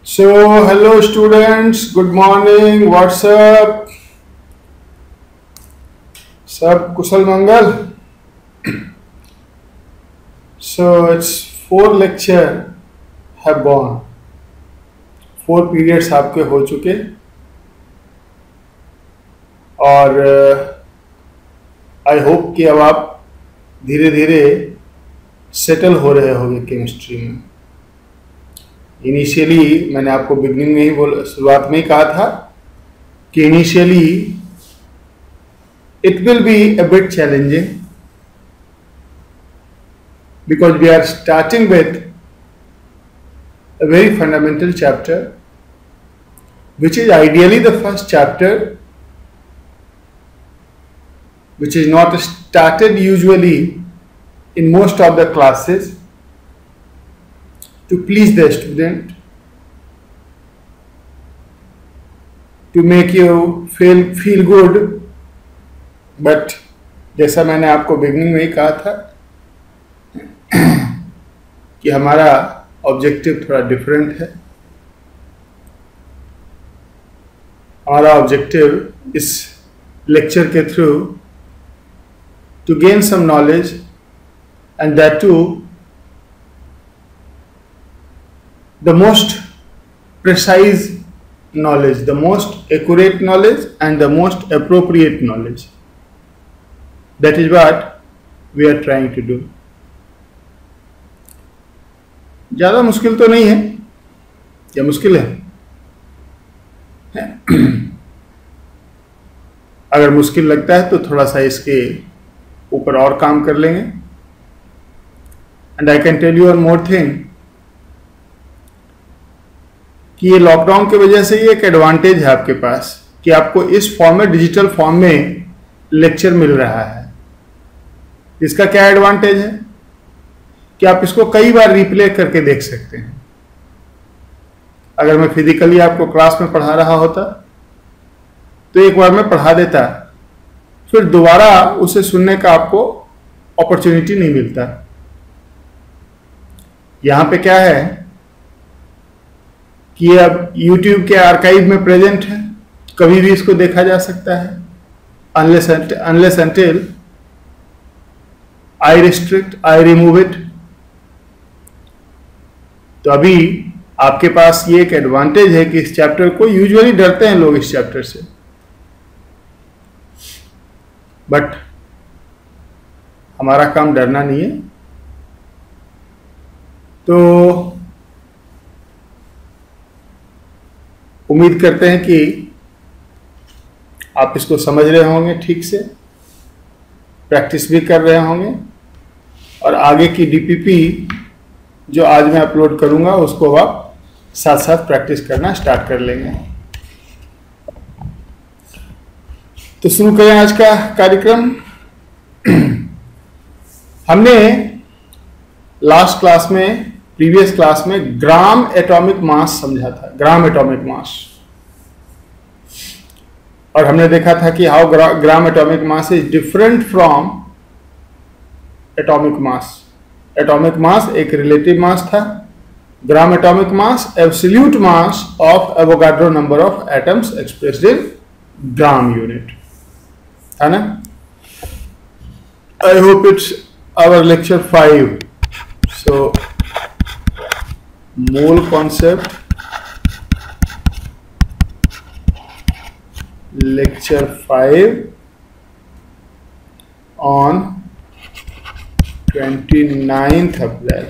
So, hello students, good morning, what's up? सब कुशल मंगल. So, it's 4 lecture have gone. 4 periods आपके हो चुके और आई होप कि अब आप धीरे धीरे सेटल हो रहे होंगे केमिस्ट्री में. इनिशियली मैंने आपको बिगनिंग में ही शुरुआत में ही कहा था कि initially it will be a bit challenging because we are starting with a very fundamental chapter which is ideally the first chapter which is not started usually in most of the classes to please the student, to make you feel good. But जैसा मैंने आपको beginning में ही कहा था कि हमारा objective थोड़ा different है. हमारा ऑब्जेक्टिव इस लेक्चर के through to gain some knowledge and that to the most precise knowledge, the most accurate knowledge and the most appropriate knowledge. That is what we are trying to do. ज़्यादा मुश्किल तो नहीं है या मुश्किल है? अगर मुश्किल लगता है तो थोड़ा सा इसके ऊपर और काम कर लेंगे. And I can tell you one more thing कि ये लॉकडाउन की वजह से ये एक एडवांटेज है आपके पास कि आपको इस फॉर्म में, डिजिटल फॉर्म में लेक्चर मिल रहा है. इसका क्या एडवांटेज है कि आप इसको कई बार रिप्ले करके देख सकते हैं. अगर मैं फिजिकली आपको क्लास में पढ़ा रहा होता तो एक बार मैं पढ़ा देता, फिर दोबारा उसे सुनने का आपको अपॉर्चुनिटी नहीं मिलता. यहां पे क्या है कि अब YouTube के आर्काइव में प्रेजेंट है, कभी भी इसको देखा जा सकता है. Unless until I restrict, I remove it. तो अभी आपके पास ये एक एडवांटेज है कि इस चैप्टर को, यूजुअली डरते हैं लोग इस चैप्टर से, बट हमारा काम डरना नहीं है. तो उम्मीद करते हैं कि आप इसको समझ रहे होंगे, ठीक से प्रैक्टिस भी कर रहे होंगे और आगे की डीपीपी जो आज मैं अपलोड करूंगा उसको आप साथ साथ प्रैक्टिस करना स्टार्ट कर लेंगे. तो शुरू करें आज का कार्यक्रम. हमने लास्ट क्लास में, प्रीवियस क्लास में ग्राम एटॉमिक मास समझा था, ग्राम एटॉमिक मास, और हमने देखा था कि how gram atomic mass is different from atomic mass. Atomic mass एक रिलेटिव मास था, gram atomic mass absolute mass of Avogadro number of atoms expressed in gram unit, है ना. I hope it's our lecture 5. So mole concept, lecture 5 on 29th April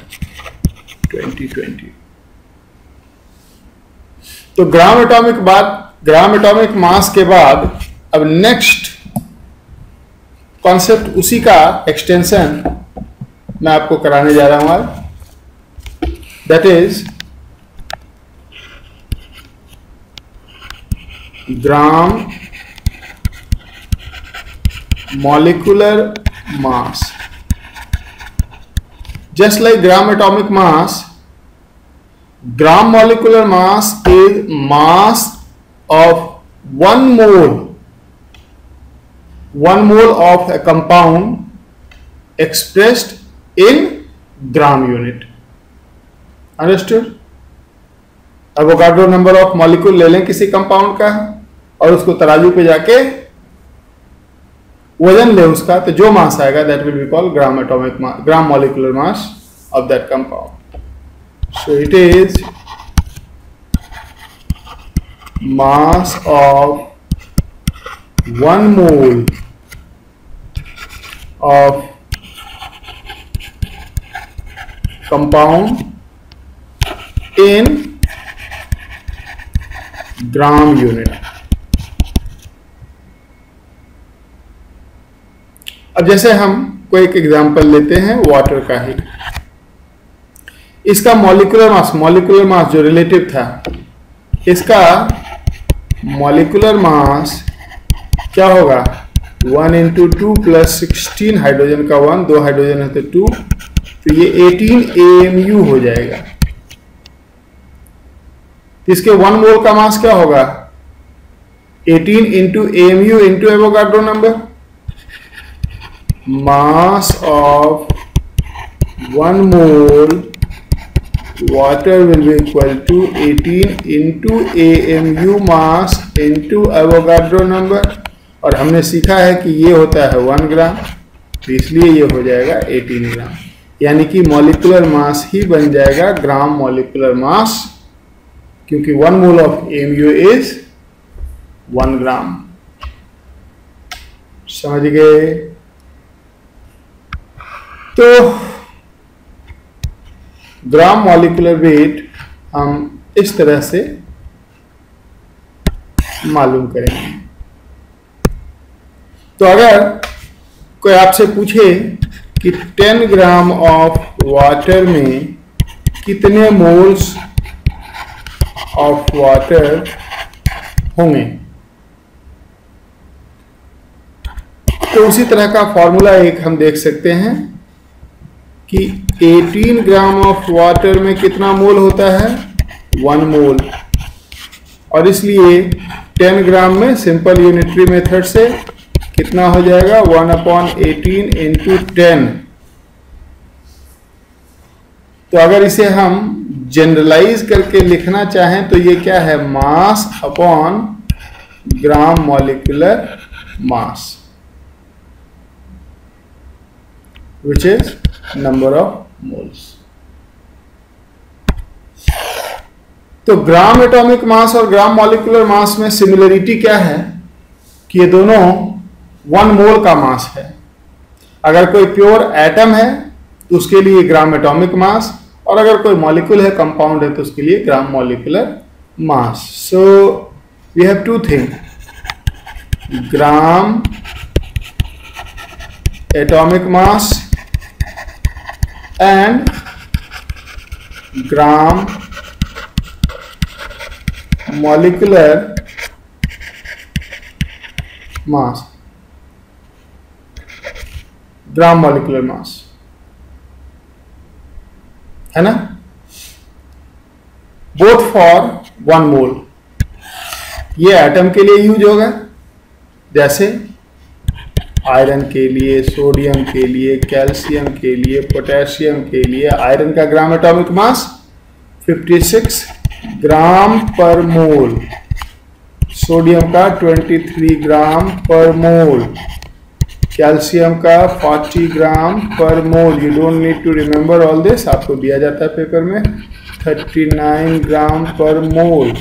2020. तो ग्राम atomic मास के बाद अब next concept, उसी का extension मैं आपको कराने जा रहा हूं आज. That is gram molecular mass. Just like gram atomic mass, gram molecular mass is mass of 1 mole of a compound expressed in gram unit. Understood? Avogadro number of molecule ले लें किसी कंपाउंड का और उसको तराजू पे जाके वजन ले उसका, तो जो मास आएगा that will be called gram atomic mass, gram molecular mass of that compound. So it is mass of 1 mole of compound in gram unit. अब जैसे हम कोई एक एग्जांपल लेते हैं वाटर का ही. इसका मॉलिक्यूलर मास जो रिलेटिव था, इसका मॉलिक्यूलर मास क्या होगा 1 into 2 plus 16 हाइड्रोजन का 1, 2 हाइड्रोजन है तो 2, तो ये 18 AMU हो जाएगा. इसके 1 मोल का मास क्या होगा 18 into AMU into Avogadro number. Mass of 1 mole water will be equal to 18 into AMU mass into Avogadro number. और हमने सीखा है कि ये होता है 1 ग्राम, तो इसलिए ये हो जाएगा 18 ग्राम. यानी कि मॉलिक्यूलर मास ही बन जाएगा ग्राम मॉलिक्यूलर मास, क्योंकि 1 मोल ऑफ AMU इज 1 ग्राम. समझ गए? तो ग्राम मॉलिक्यूलर वेट हम इस तरह से मालूम करेंगे. तो अगर कोई आपसे पूछे कि 10 ग्राम ऑफ वाटर में कितने मोल्स ऑफ वाटर होंगे, तो उसी तरह का फॉर्मूला एक हम देख सकते हैं कि 18 ग्राम ऑफ वाटर में कितना मोल होता है 1 मोल. और इसलिए 10 ग्राम में सिंपल यूनिटरी मेथड से कितना हो जाएगा 1/18 into 10. तो अगर इसे हम जनरलाइज करके लिखना चाहें तो ये क्या है mass upon gram molecular mass, which is number of moles. तो ग्राम एटॉमिक मास और ग्राम मॉलिक्यूलर मास में सिमिलरिटी क्या है कि ये दोनों 1 मोल का मास है. अगर कोई प्योर एटम है तो उसके लिए ग्राम एटॉमिक मास, और अगर कोई मॉलिक्यूल है कंपाउंड है तो उसके लिए gram molecular mass. So we have 2 thing, gram atomic mass and gram molecular mass. Gram molecular mass है ना, बोथ फॉर 1 मोल. ये एटम के लिए यूज होगा, जैसे आयरन के लिए, सोडियम के लिए, कैल्शियम के लिए, पोटेशियम के लिए. आयरन का ग्राम एटॉमिक मास 56 ग्राम पर मोल, सोडियम का 23 ग्राम पर मोल, कैल्शियम का 40 ग्राम पर mole. You don't need to remember all this, आपको दिया जाता है पेपर में 39 ग्राम पर मोल.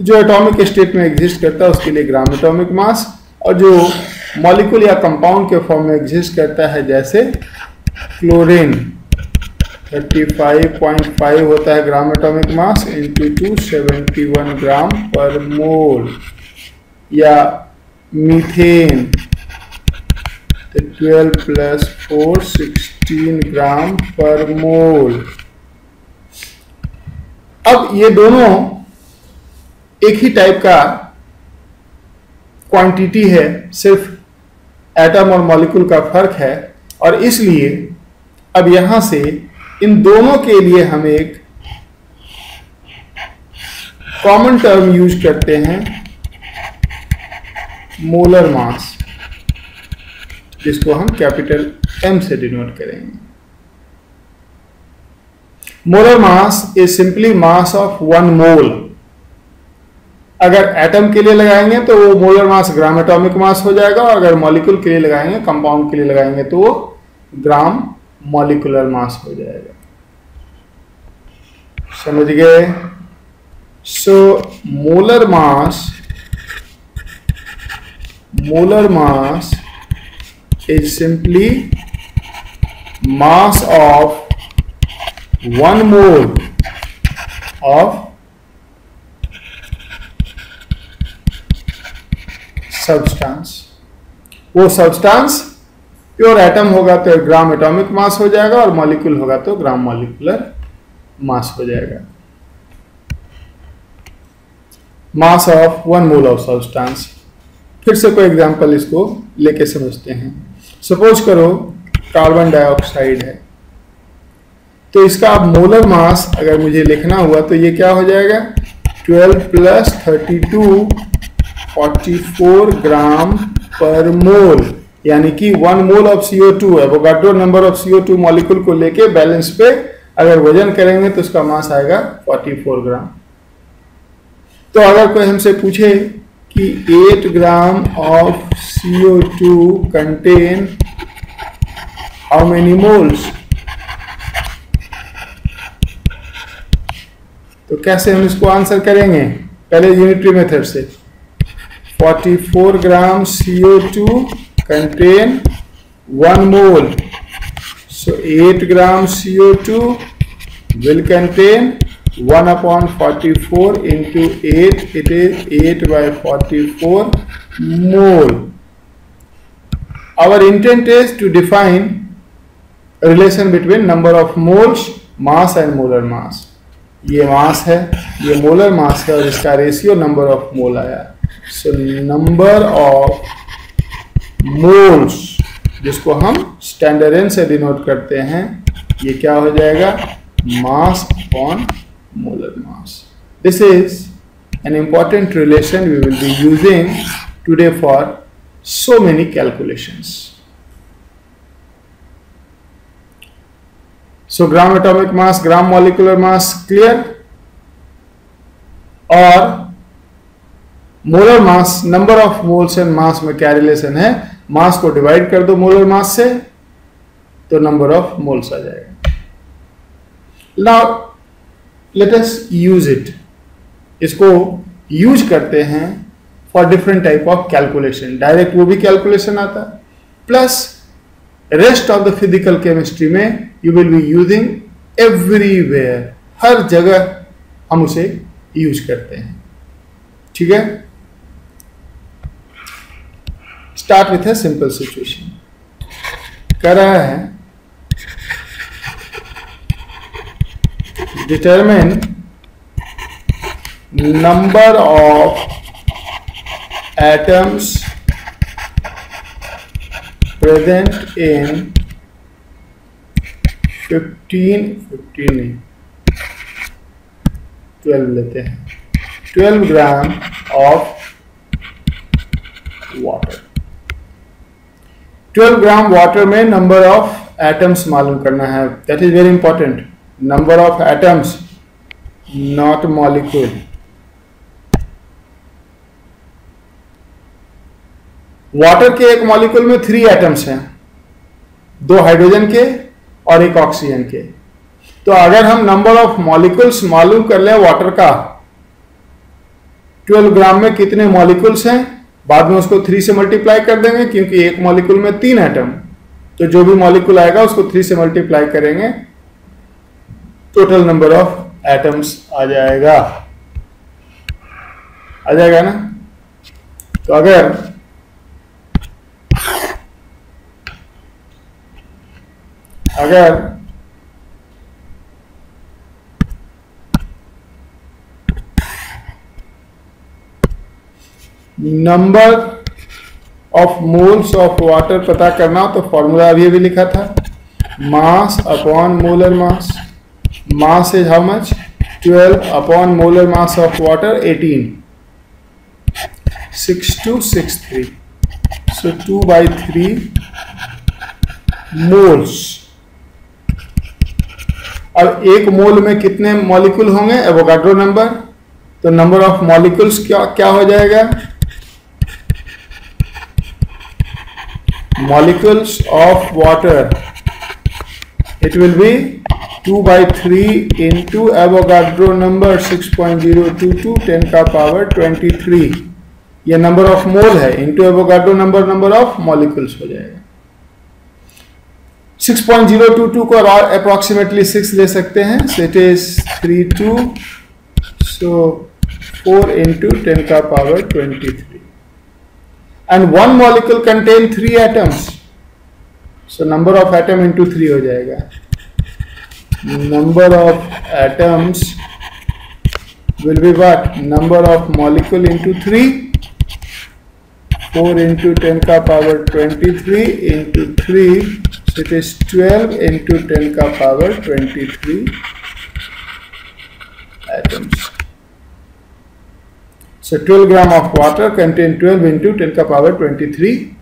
जो एटॉमिक स्टेट में एग्जिस्ट करता है उसके लिए ग्राम एटॉमिक मास, और जो मॉलिक्यूल या कंपाउंड के फॉर्म में एग्जिस्ट करता है जैसे क्लोरीन 35.5 होता है ग्राम एटॉमिक मास इंटू 271 ग्राम पर मोल, या मीथेन 12 + 4 16 ग्राम पर मोल. अब ये दोनों एक ही टाइप का क्वांटिटी है, सिर्फ एटम और मॉलिक्यूल का फर्क है. और इसलिए अब यहां से इन दोनों के लिए हम एक कॉमन टर्म यूज करते हैं मोलर मास, जिसको हम कैपिटल M से डिनोट करेंगे. Molar mass is simply mass of one mole. अगर एटम के लिए लगाएंगे तो वो मोलर मास ग्राम एटॉमिक मास हो जाएगा, और अगर मॉलिक्यूल के लिए लगाएंगे, कंपाउंड के लिए लगाएंगे, तो वो ग्राम मॉलिक्यूलर मास हो जाएगा। समझ गए? So molar mass is simply mass of one mole of substance. वो सब्सटेंस प्योर एटम होगा तो ग्राम एटॉमिक मास हो जाएगा, और मॉलिक्यूल होगा तो ग्राम मॉलिक्यूलर मास हो जाएगा। Mass of one mole of substance. फिर से कोई एग्जांपल इसको लेके समझते हैं। सपोज करो कार्बन डाइऑक्साइड है, तो इसका अब मोलर मास अगर मुझे लिखना हुआ तो ये क्या हो जाएगा? 12 + 32 44 ग्राम पर मोल, यानी कि 1 मोल ऑफ CO2 है। Avogadro number of CO2 molecule को लेके बैलेंस पे अगर वजन करेंगे तो उसका मास आएगा 44 ग्राम। तो अगर कोई हमसे पूछे कि 8 gram of CO2 contain how many moles, तो कैसे हम इसको आंसर करेंगे? पहले यूनिटरी मेथड से 44 ग्राम CO2 contain 1 mole. So 8 gram CO2 will contain 1/44 into 8. It is 8/44 mole. Our intent is to define a relation between number of moles, mass and molar mass. ये मास है, ये मोलर मास है, और इसका ratio number of मोल आया। So number of moles, जिसको हम standard N से डिनोट करते हैं, ये क्या हो जाएगा? Mass upon molar mass. This is an important relation we will be using today for so many calculations. So gram atomic mass, gram molecular mass clear, और molar mass, number of moles and mass में क्या relation है? मास को divide कर दो molar mass से तो number of moles आ जाएगा। Now let us use it. इसको यूज करते हैं for different type of calculation. Direct वो भी कैलकुलेशन आता है, plus rest of the physical chemistry में you will be using everywhere, हर जगह हम उसे यूज करते हैं। ठीक है? Start with a simple situation. कर रहा है determine number of atoms present in 12 लेते हैं, 12 gram of water. 12 gram water में नंबर ऑफ एटम्स मालूम करना है। That is very important. Number of atoms, not molecule. Water के एक मॉलिक्यूल में 3 एटम्स हैं, 2 हाइड्रोजन के और 1 ऑक्सीजन के। तो अगर हम नंबर ऑफ मॉलिक्यूल्स मालूम कर लें वाटर का, 12 ग्राम में कितने मॉलिक्यूल्स हैं, बाद में उसको 3 से मल्टीप्लाई कर देंगे, क्योंकि एक मॉलिक्यूल में 3 एटम, तो जो भी मॉलिक्यूल आएगा उसको 3 से मल्टीप्लाई करेंगे, टोटल नंबर ऑफ एटम्स आ जाएगा ना। तो अगर number of moles of water पता करना, तो फॉर्मूला अभी भी लिखा था, मास upon molar mass. Mass is how much? 12 upon molar mass of water 18, 6263। So 2/3 moles अब एक मोल में कितने मॉलिक्यूल होंगे, एवोगाड्रो नंबर। तो नंबर ऑफ मॉलिक्यूल्स क्या हो जाएगा, molecules of water, it will be 2/3 into Avogadro number 6.022 10 का पावर 23। ये नंबर ऑफ मोल है, into Avogadro number of molecules हो जाएगा। 6.022 को अप्रोक्सीमेटली 6 ले सकते हैं, so it is 32, so 4 into 10 का power 23। And one molecule contain 3 atoms, so number of atom into 3 हो जाएगा। Number of atoms will be what, number of molecule into 3, 4 into 10 का power 23 into 3, so it is 12 into 10 का power 23 atoms. So 12 gram of water contain 12 into 10 का power 23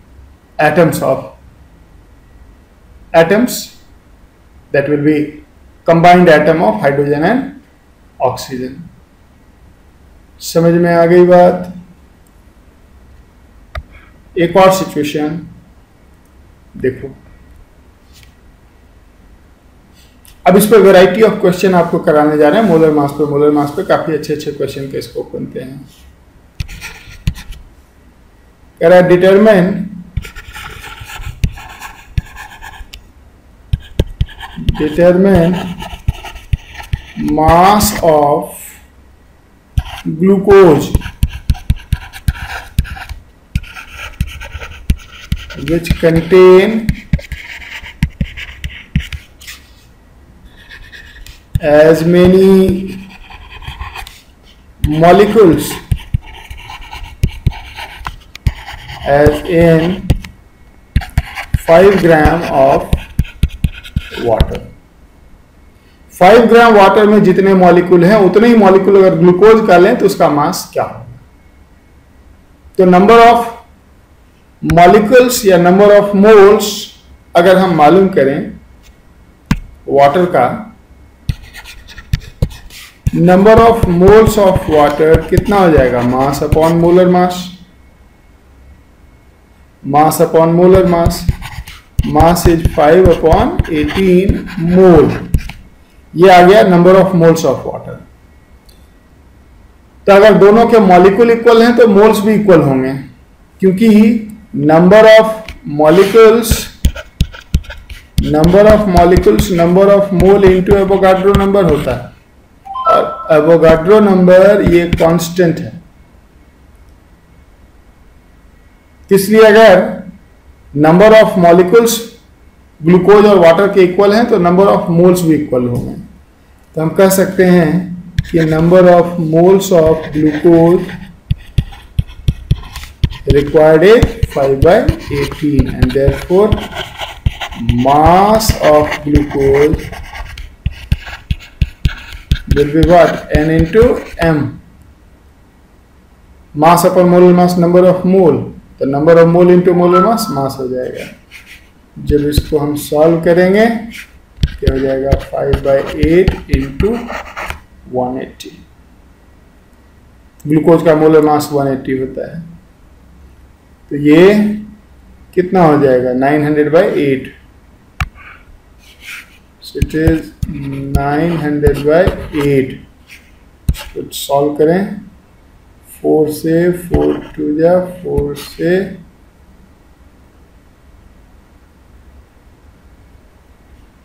atoms of atoms, that will be combined atom of hydrogen and oxygen. समझ में आ गई बात। एक और situation देखो, अब इस पर वैरायटी ऑफ क्वेश्चन आपको कराने जा रहे हैं। मोलर मास पे काफी अच्छे अच्छे क्वेश्चन के स्कोप बनते हैं। कह रहा है determine mass of glucose which contain as many molecules as in 5 gram of water। 5 gram water में जितने मॉलिक्यूल हैं उतने ही मॉलिक्यूल अगर ग्लूकोज का लें तो उसका मास क्या होगा। तो नंबर ऑफ मॉलिक्यूल्स या नंबर ऑफ मोल्स अगर हम मालूम करें वाटर का, number of moles of water कितना हो जाएगा, mass upon molar mass, mass upon molar mass, mass is 5/18 मोल। ये आ गया number of moles of water. तो अगर दोनों के मॉलिक्यूल इक्वल हैं तो मोल्स भी इक्वल होंगे, क्योंकि number of molecules number of mole into Avogadro number होता है, और एवोगाड्रो नंबर ये कांस्टेंट है। इसलिए अगर नंबर ऑफ मॉलिक्यूल्स ग्लूकोज और वाटर के इक्वल हैं तो नंबर ऑफ मोल्स भी इक्वल होंगे। तो हम कह सकते हैं कि number of moles of glucose required is 5/18 and therefore mass of glucose will be what, n into m, mass upon molar mass, number of mole, तो number of mole into molar mass, mass हो जाएगा। जब इसको हम solve करेंगे क्या हो जाएगा, 5/8 इंटू 180। ग्लूकोज का मोलर मास 180 होता है, तो ये कितना हो जाएगा, 900/8, इट इज 900/8। कुछ सॉल्व करें, 4 से 4 2 जा 4 से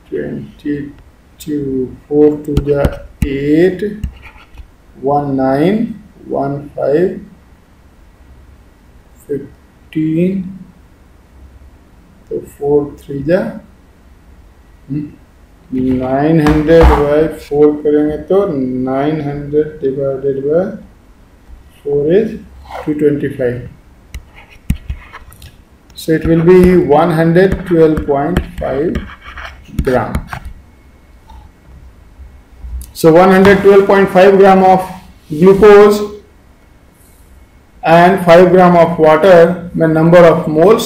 22, 4 2 जा 8, 1 9 1 5 15, तो 4 3 जा 900/4 करेंगे तो 900 divided by 4 is 225, so it will be 112.5 gram. So 112.5 gram of glucose and 5 gram of water में number of moles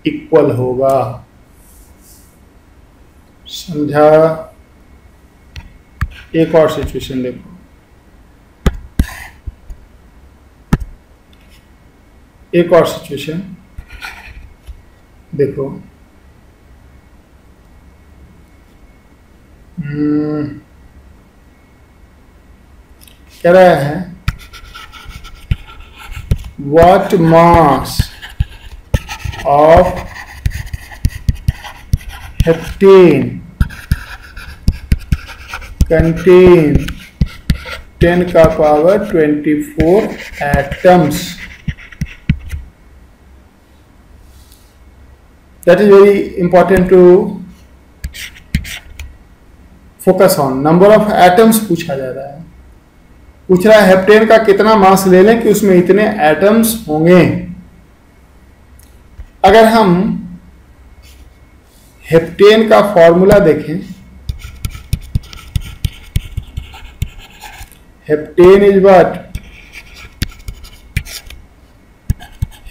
equal होगा। समझा? एक और सिचुएशन देखो, एक और सिचुएशन देखो। कह रहा है what mass of heptane contain 10 का power 24 atoms. That is very important to focus on. Number of atoms पूछा जा रहा है, पूछ रहा है हेप्टेन का कितना मास ले लें कि उसमें इतने एटम्स होंगे। अगर हम हेप्टेन का फॉर्मूला देखें, heptane is what?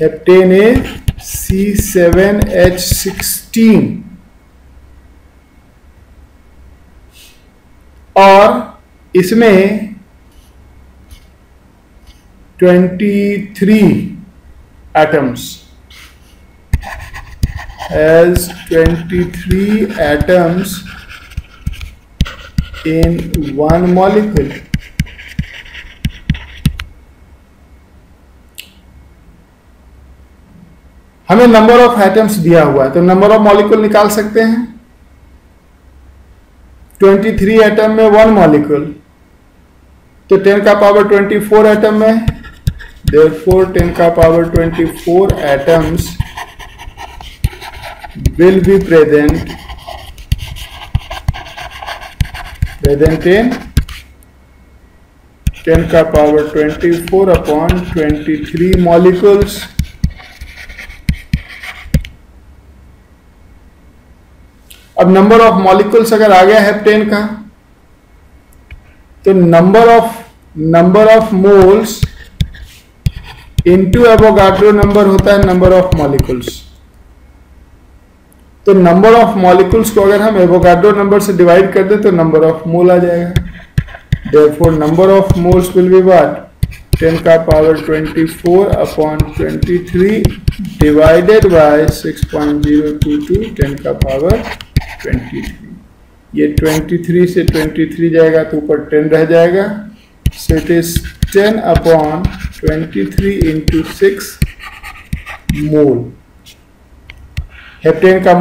Heptane is C7H16 और इसमें 23 atoms, has 23 atoms in one molecule. हमें नंबर ऑफ एटम्स दिया हुआ है तो नंबर ऑफ मॉलिक्यूल निकाल सकते हैं। 23 एटम में 1 मॉलिक्यूल, तो 10 का पावर 24 एटम में, therefore 10 का power 24 atoms will be present in 10 का पावर 24 upon 23 molecules. अब नंबर ऑफ मॉलिक्यूल्स अगर आ गया हेप्टेन का, तो number of moles into Avogadro number होता है नंबर ऑफ मॉलिक्यूल्स। तो नंबर ऑफ मॉलिक्यूल्स को अगर हम एवोगाड्रो नंबर से डिवाइड कर दें तो नंबर ऑफ मोल आ जाएगा। Therefore number of moles will be what? 10 का पावर 24 अपॉन 23 डिवाइडेड बाय 6.022 10 का पावर 23। ये 23 से 23 जाएगा तो ऊपर 10 रह जाएगा, so it is 10 upon 23 into 6 mole. Heptane का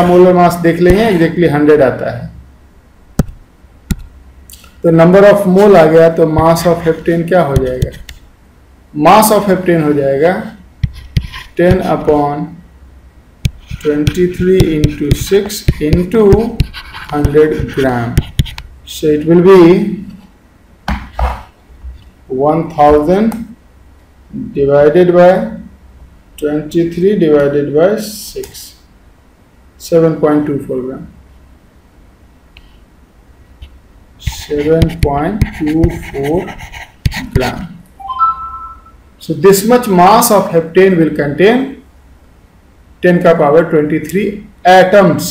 मोलर मास देख लेंगे, एग्जैक्टली 100 आता है। तो नंबर ऑफ मोल आ गया तो मास ऑफ हेप्टेन क्या हो जाएगा? मास ऑफ हेप्टेन हो जाएगा 10 upon 23 into 6 into 100 gram. So it will be 1000 divided by 23 divided by 6, 7.24 gram. 7.24 gram. So this much mass of heptane will contain 10 का पावर 23 एटम्स।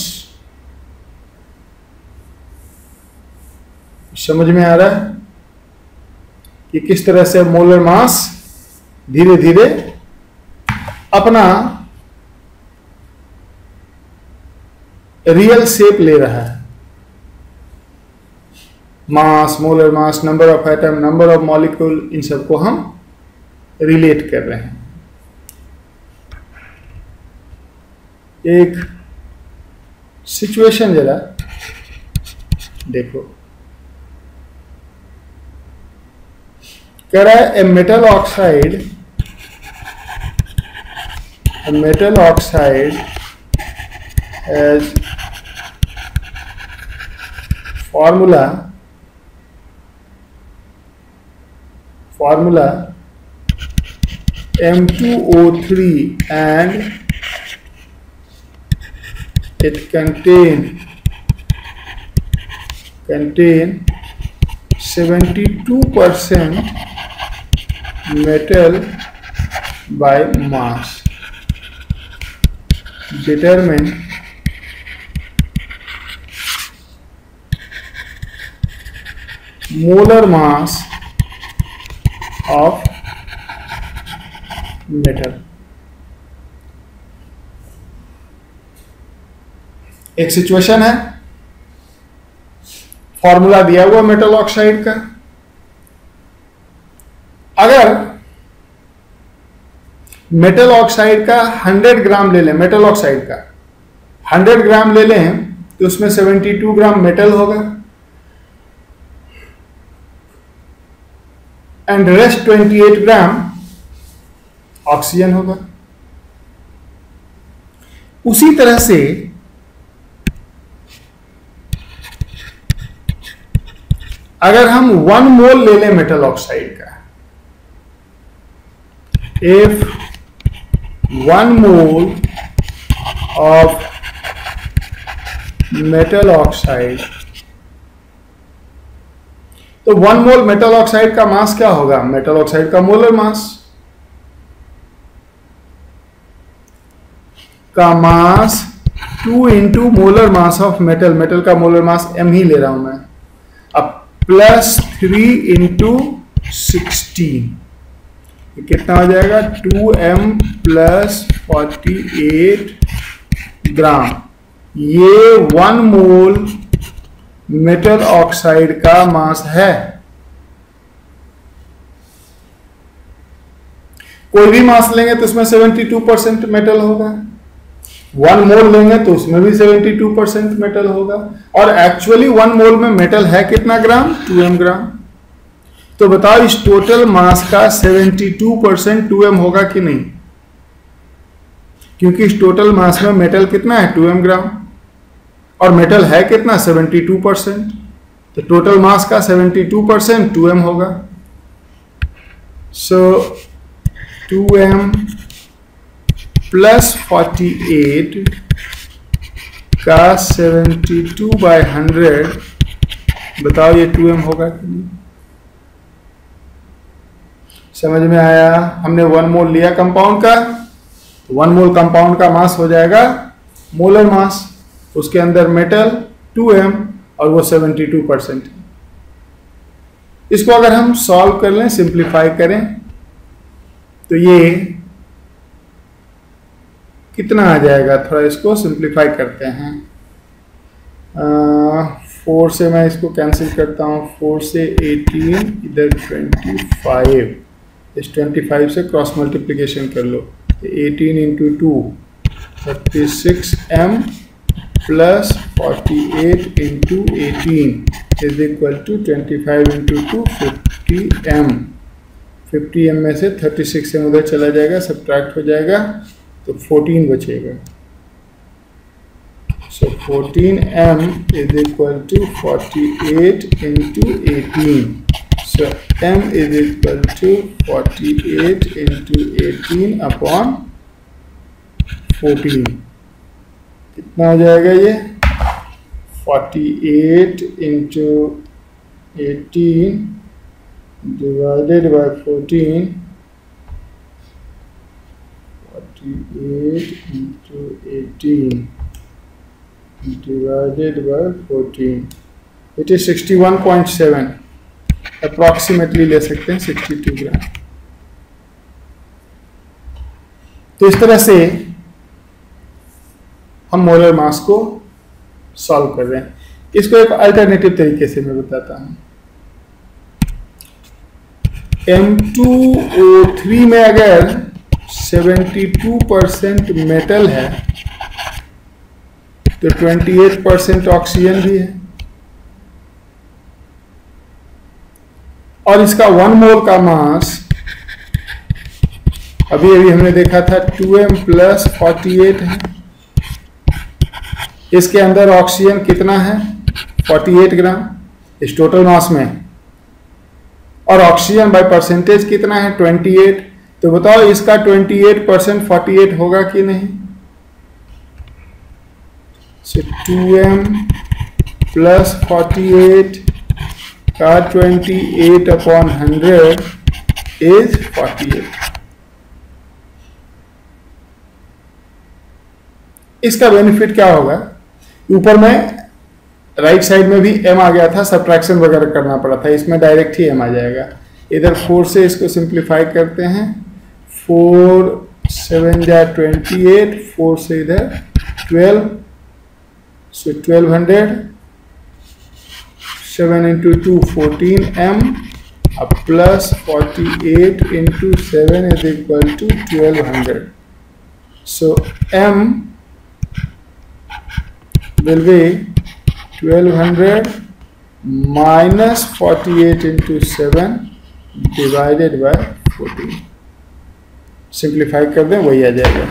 समझ में आ रहा है कि किस तरह से मोलर मास धीरे धीरे अपना रियल शेप ले रहा है। Mass, molar mass, number of atom, number of molecule, इन सबको हम रिलेट कर रहे हैं। एक सिचुएशन जरा देखो, कह रहा है a metal oxide has formula M2O3 and it contain 72% metal by mass. Determine molar mass of metal. एक सिचुएशन है, फॉर्मूला दिया हुआ मेटल ऑक्साइड का। अगर मेटल ऑक्साइड का 100 ग्राम ले लें, मेटल ऑक्साइड का 100 ग्राम ले लें, तो उसमें 72 ग्राम मेटल होगा एंड रेस्ट 28 ग्राम ऑक्सीजन होगा। उसी तरह से अगर हम 1 मोल ले लें मेटल ऑक्साइड का, if 1 mole of metal oxide, तो 1 मोल मेटल ऑक्साइड का मास क्या होगा? मेटल ऑक्साइड का मोलर मास का मास 2 into molar mass of metal, metal का मोलर मास m ही ले रहा हूं मैं, अब प्लस 3 इंटू 16, कितना हो जाएगा? 2m प्लस 48 ग्राम। ये 1 मोल मेटल ऑक्साइड का मास है। कोई भी मास लेंगे तो उसमें 72% मेटल होगा, 1 मोल लेंगे तो उसमें भी 72% मेटल होगा। और एक्चुअली 1 मोल में मेटल है कितना ग्राम? 2m ग्राम। तो बताओ इस टोटल मास का 72% 2m होगा कि नहीं? क्योंकि इस टोटल मास में मेटल कितना है? 2m ग्राम, और मेटल है कितना? 72%। तो टोटल मास का 72% 2m होगा। सो 2m प्लस 48 का 72/100, बताओ ये 2m होगा कि नहीं? समझ में आया? हमने 1 मोल लिया कंपाउंड का, 1 मोल कंपाउंड का मास हो जाएगा मोलर मास, उसके अंदर मेटल 2m और वो 72%। इसको अगर हम सॉल्व कर लें, सिंप्लीफाई करें, तो ये कितना आ जाएगा? थोड़ा इसको सिंप्लीफाई करते हैं। 4 से मैं इसको कैंसिल करता हूँ, 4 से 18, इधर 25, इस 25 से क्रॉस मल्टीप्लिकेशन कर लो, 18 into 2 36m plus 48 into 18 is equal to 25 into 2 50m। 50m में से 36m उधर चला जाएगा, सब्ट्रैक्ट हो जाएगा, तो 14 बचेगा। सो 14m is equal to 48 into 18। So m is equal to 48 into 18 upon 14। कितना हो जाएगा ये? 48 into 18 divided by 14, 48 into 18 divided by 14, it is 61.7, approximately ले सकते हैं 62 ग्राम। तो इस तरह से हम मोलर मास को सॉल्व कर रहे हैं। इसको एक अल्टरनेटिव तरीके से मैं बताता हूं। M2O3 में अगर 72% मेटल है तो 28% ऑक्सीजन भी है, और इसका 1 मोल का मास अभी हमने देखा था 2m प्लस 48 है। इसके अंदर ऑक्सीजन कितना है? 48 ग्राम इस टोटल मास में, और ऑक्सीजन बाय परसेंटेज कितना है? 28। तो बताओ इसका 28% 48 होगा कि नहीं? So 2m प्लस 48 का 28/100 इज 48। इसका बेनिफिट क्या होगा? ऊपर में राइट साइड में भी m आ गया था, सब्ट्रैक्शन वगैरह करना पड़ा था, इसमें डायरेक्ट ही m आ जाएगा। इधर 4 से इसको सिंप्लीफाई करते हैं, 4 7 जा 28, 4 से इधर 12, सो 1200, 7 into 2 14m, अब plus 48 into 7 is equal to 1200. So m will be 1200 minus 48 into 7 divided by 14. Simplify कर दें, वही आ जाएगा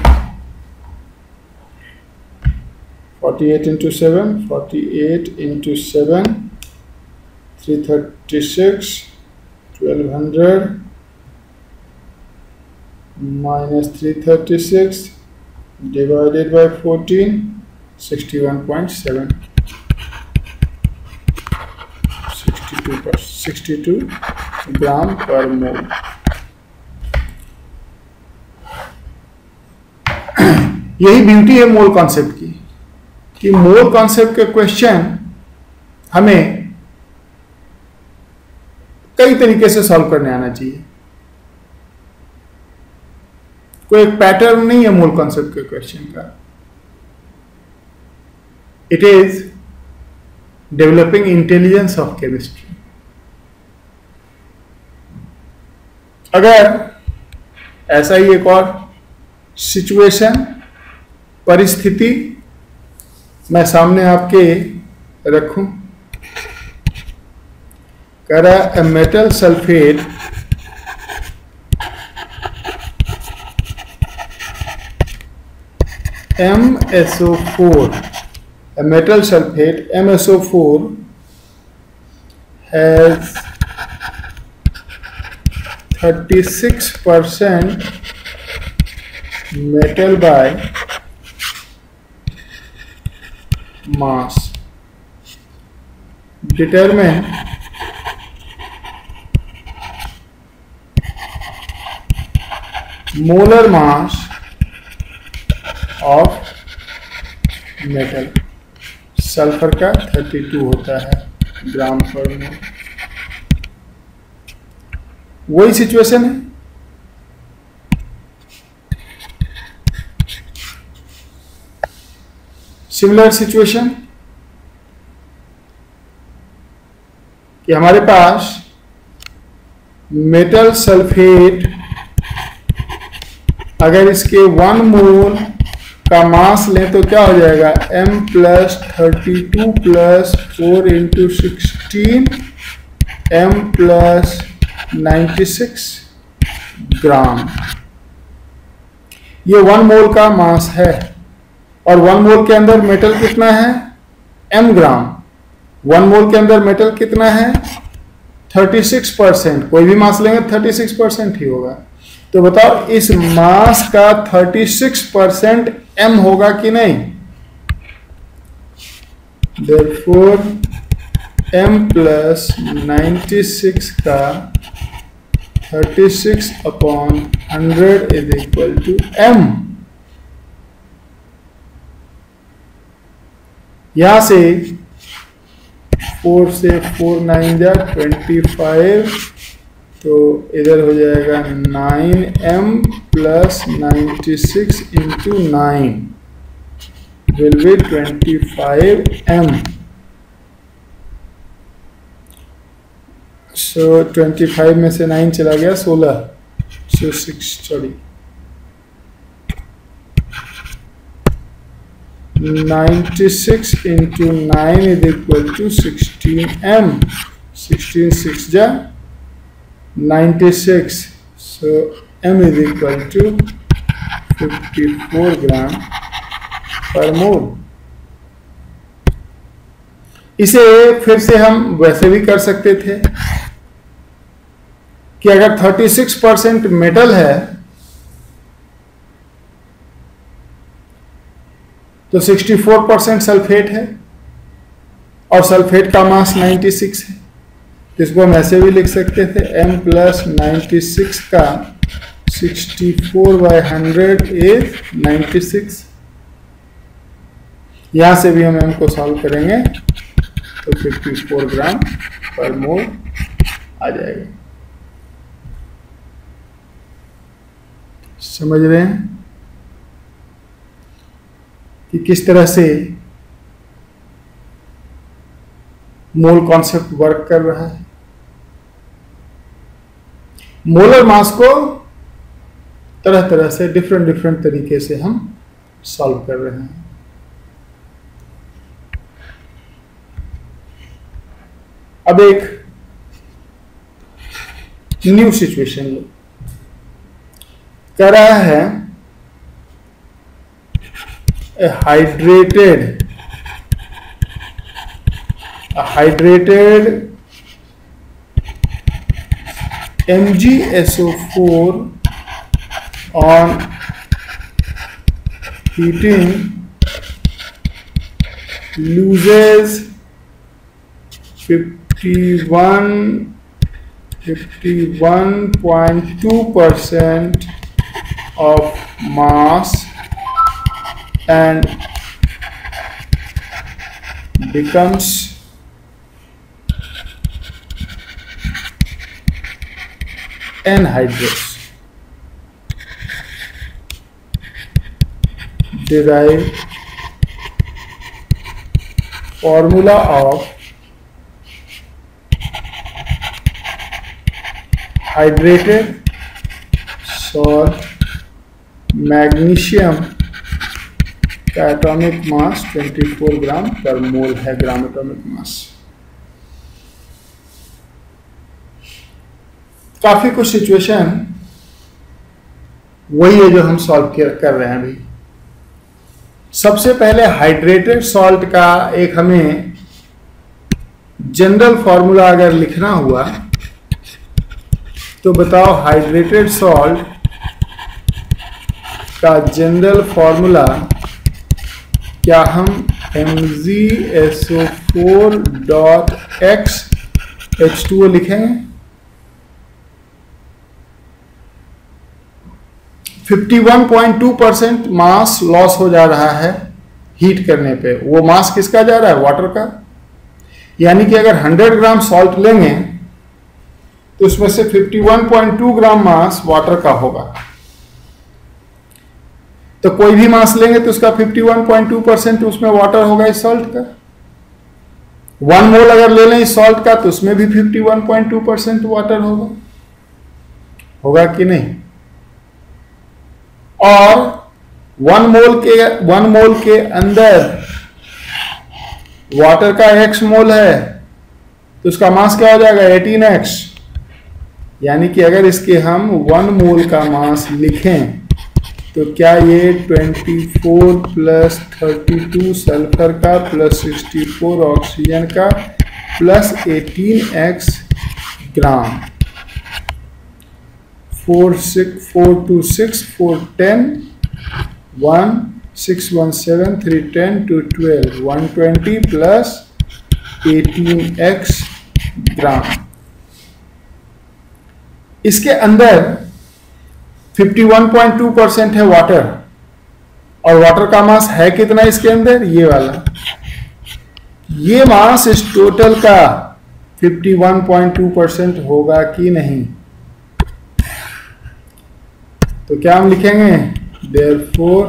48 into 7, 48 into 7, 336, 1200 minus 336 divided by 14, 61.7, 62 ग्राम पर मोल। यही ब्यूटी है मोल कॉन्सेप्ट की, कि मोल कॉन्सेप्ट के क्वेश्चन हमें कई तरीके से सॉल्व करने आना चाहिए। कोई एक पैटर्न नहीं है मोल कॉन्सेप्ट के क्वेश्चन का। It is developing intelligence of chemistry. अगर ऐसा ही एक और सिचुएशन, परिस्थिति मैं सामने आपके रखूं, कह रहा है metal sulphate MSO4, a metal sulfate MSO4 has 36% metal by mass. Determine molar mass of metal. Sulphur का 32 होता है ग्राम पर मोल। वही सिचुएशन है, सिमिलर सिचुएशन कि हमारे पास मेटल सल्फेट, अगर इसके 1 मोल का मास लें तो क्या हो जाएगा, m plus 32 plus 4 into 16 m plus 96 ग्राम। ये 1 मोल का मास है और 1 मोल के अंदर मेटल कितना है, m ग्राम। 1 मोल के अंदर मेटल कितना है, 36%। कोई भी मास लेंगे 36% ही होगा। तो बताओ इस मास का 36% m होगा कि नहीं। Therefore m प्लस 96 का 36/100 इज इक्वल टू m। यहां से 4 से 4 9 जा 25, तो इधर हो जाएगा 9m plus 96 into 9 will be 25m। So 25 में से 9 चला गया 16, so 96 into 9 is equal to 16m। 16 6 जा 96, so m is equal to 54 ग्राम पर मोल। इसे फिर से हम वैसे भी कर सकते थे कि अगर 36% मेटल है तो 64% सल्फेट है और सल्फेट का मास 96 है। इसको हम ऐसे भी लिख सकते थे m प्लस 96 का 64/100 इज 96। यहां से भी हम m को सॉल्व करेंगे तो 54 ग्राम पर मोल आ जाएगा। समझ रहे हैं कि किस तरह से मोल कॉन्सेप्ट वर्क कर रहा है। मोलर मास को तरह तरह से डिफरेंट तरीके से हम सॉल्व कर रहे हैं। अब एक न्यू सिचुएशन लो, कर रहा है hydrated MgSO4 on heating loses 51.2% of mass and becomes anhydrous. Derive formula of hydrated salt magnesium का एटॉमिक मास 24 ग्राम पर मोल है, ग्राम एटॉमिक मास। काफी कुछ सिचुएशन वही है जो हम सॉल्व कर रहे हैं अभी। सबसे पहले हाइड्रेटेड सॉल्ट का एक हमें जनरल फॉर्मूला अगर लिखना हुआ तो बताओ, हाइड्रेटेड सॉल्ट का जनरल फॉर्मूला क्या हम MgSO4.x H2O लिखेंगे? 51.2% मास लॉस हो जा रहा है हीट करने पे। वो मास किसका जा रहा है? वाटर का। यानी कि अगर 100 ग्राम सॉल्ट लेंगे तो उसमें से 51.2 ग्राम मास वाटर का होगा। तो कोई भी मास लेंगे तो उसका 51.2% उसमें वाटर होगा इस सॉल्ट का। 1 मोल अगर ले लें इस सॉल्ट का तो उसमें भी 51.2% वाटर होगा कि नहीं? और 1 मोल के अंदर वाटर का x मोल है तो उसका मास क्या हो जाएगा? 18x। यानी कि अगर इसके हम 1 मोल का मास लिखें तो क्या ये 24 प्लस 32 सल्फर का प्लस 64 ऑक्सीजन का प्लस 18x ग्राम 4 2 6 4 10 1 6 1 7 3 10 2 12 120 प्लस 18x ग्राम। इसके अंदर 51.2% है वाटर, और वाटर का मास है कितना इसके अंदर? ये वाला। ये मास इस टोटल का 51.2% होगा कि नहीं? तो क्या हम लिखेंगे? Therefore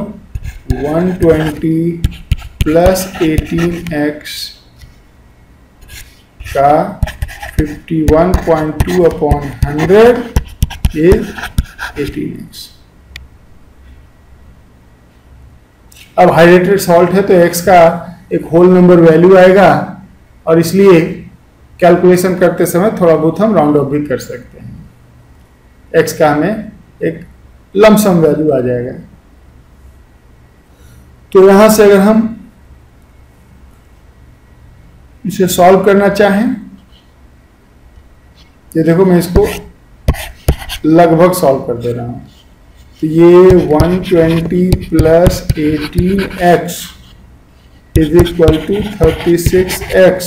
120 प्लस 18x का 51.2 अपॉन 100 इज 18x। अब हाइड्रेटेड सॉल्ट है तो x का एक होल नंबर वैल्यू आएगा, और इसलिए कैलकुलेशन करते समय थोड़ा बहुत हम राउंड ऑफ भी कर सकते हैं। x का हमें एक लमसम वैल्यू आ जाएगा। तो यहां से अगर हम इसे सॉल्व करना चाहें, ये देखो मैं इसको लगभग सॉल्व कर दे रहा हूं। तो ये 120 plus 18x is equal to 36x।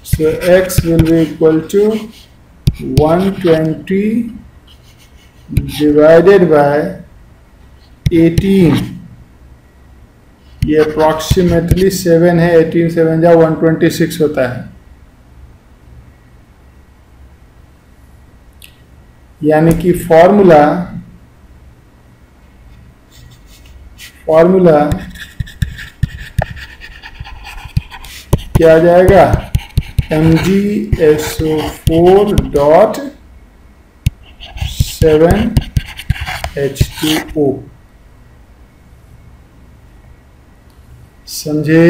So x will be equal to 120 divided by 18 ये अप्रॉक्सीमेटली 7 है, 18 7 जा 126 होता है। यानी कि फॉर्मूला क्या आ जाएगा, MgSO4.7H2O। समझे?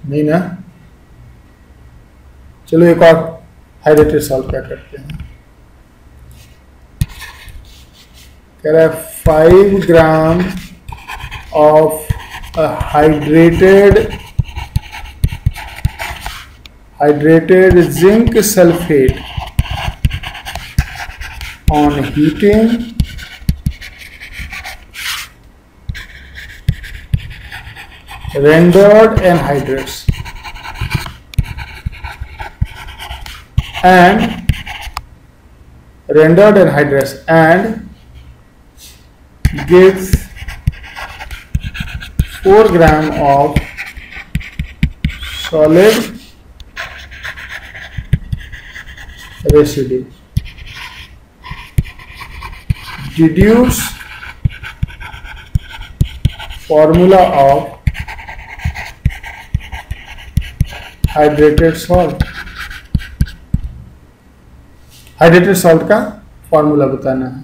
नहीं ना? चलो एक और हाइड्रेटेड सॉल्ट क्या करते हैं। कह रहा है 5 gram of hydrated zinc sulfate on heating rendered anhydrous and gives 4 gram of solid residue. Deduce formula of hydrated salt. Hydrated salt का फॉर्मूला बताना है।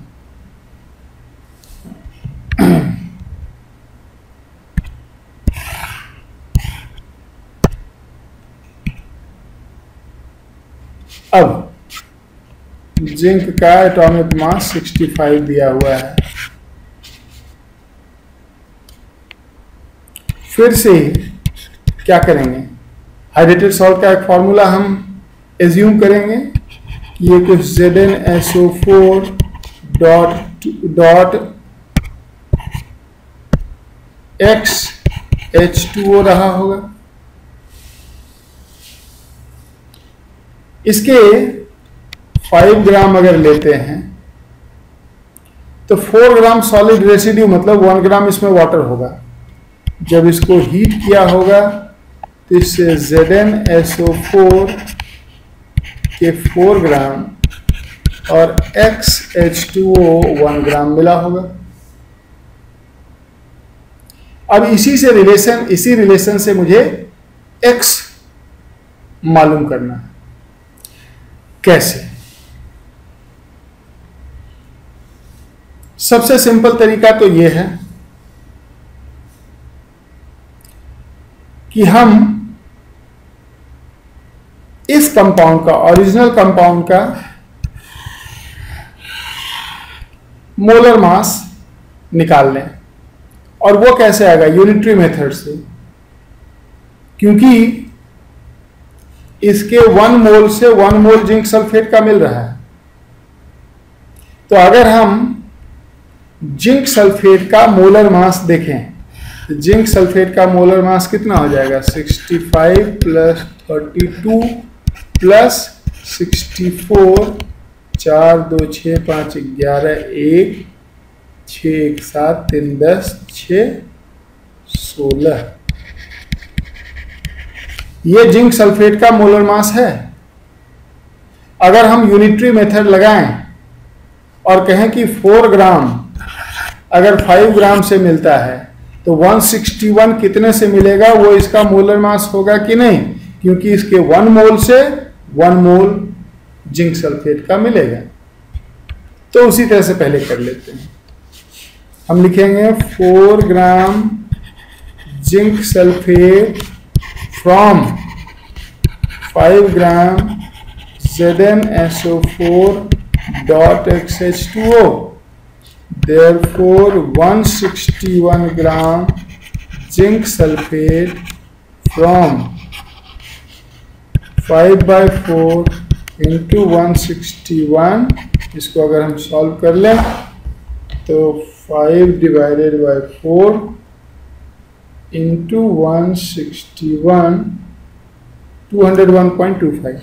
अब जिंक का एटॉमिक मास 65 दिया हुआ है। फिर से क्या करेंगे, हाइड्रेटेड सॉल्ट का एक फॉर्मूला हम एज्यूम करेंगे कि ये कुछ ZnSO4 डॉट XH2O रहा होगा। इसके 5 ग्राम अगर लेते हैं तो 4 ग्राम सॉलिड रेसिड्यू मतलब 1 ग्राम इसमें वाटर होगा। जब इसको हीट किया होगा तो इससे ZnSO4 के 4 ग्राम और XH2O 1 ग्राम मिला होगा। अब इसी रिलेशन से मुझे X मालूम करना है। कैसे? सबसे सिंपल तरीका तो यह है कि हम इस कंपाउंड का, ओरिजिनल कंपाउंड का मोलर मास निकाल लें। और वो कैसे आएगा? यूनिटरी मेथड से, क्योंकि इसके 1 मोल से 1 मोल जिंक सल्फेट का मिल रहा है। तो अगर हम जिंक सल्फेट का मोलर मास देखें तो जिंक सल्फेट का मोलर मास कितना हो जाएगा? 65 प्लस 32 प्लस 64, 4 2 6 5 11, 1 6 1 7 3 10 6 16। ये जिंक सल्फेट का मोलर मास है। अगर हम यूनिटरी मेथड लगाएं और कहें कि 4 ग्राम अगर 5 ग्राम से मिलता है तो 161 कितने से मिलेगा? वो इसका मोलर मास होगा कि नहीं? क्योंकि इसके 1 मोल से 1 मोल जिंक सल्फेट का मिलेगा। तो उसी तरह से पहले कर लेते हैं। हम लिखेंगे 4 gram zinc sulphate from 5 gram ZnSO4.XH2O, therefore 161 gram zinc sulfate from 5/4 into 161। इसको अगर हम सॉल्व कर लें तो 5 divided by 4 into 161, 201.25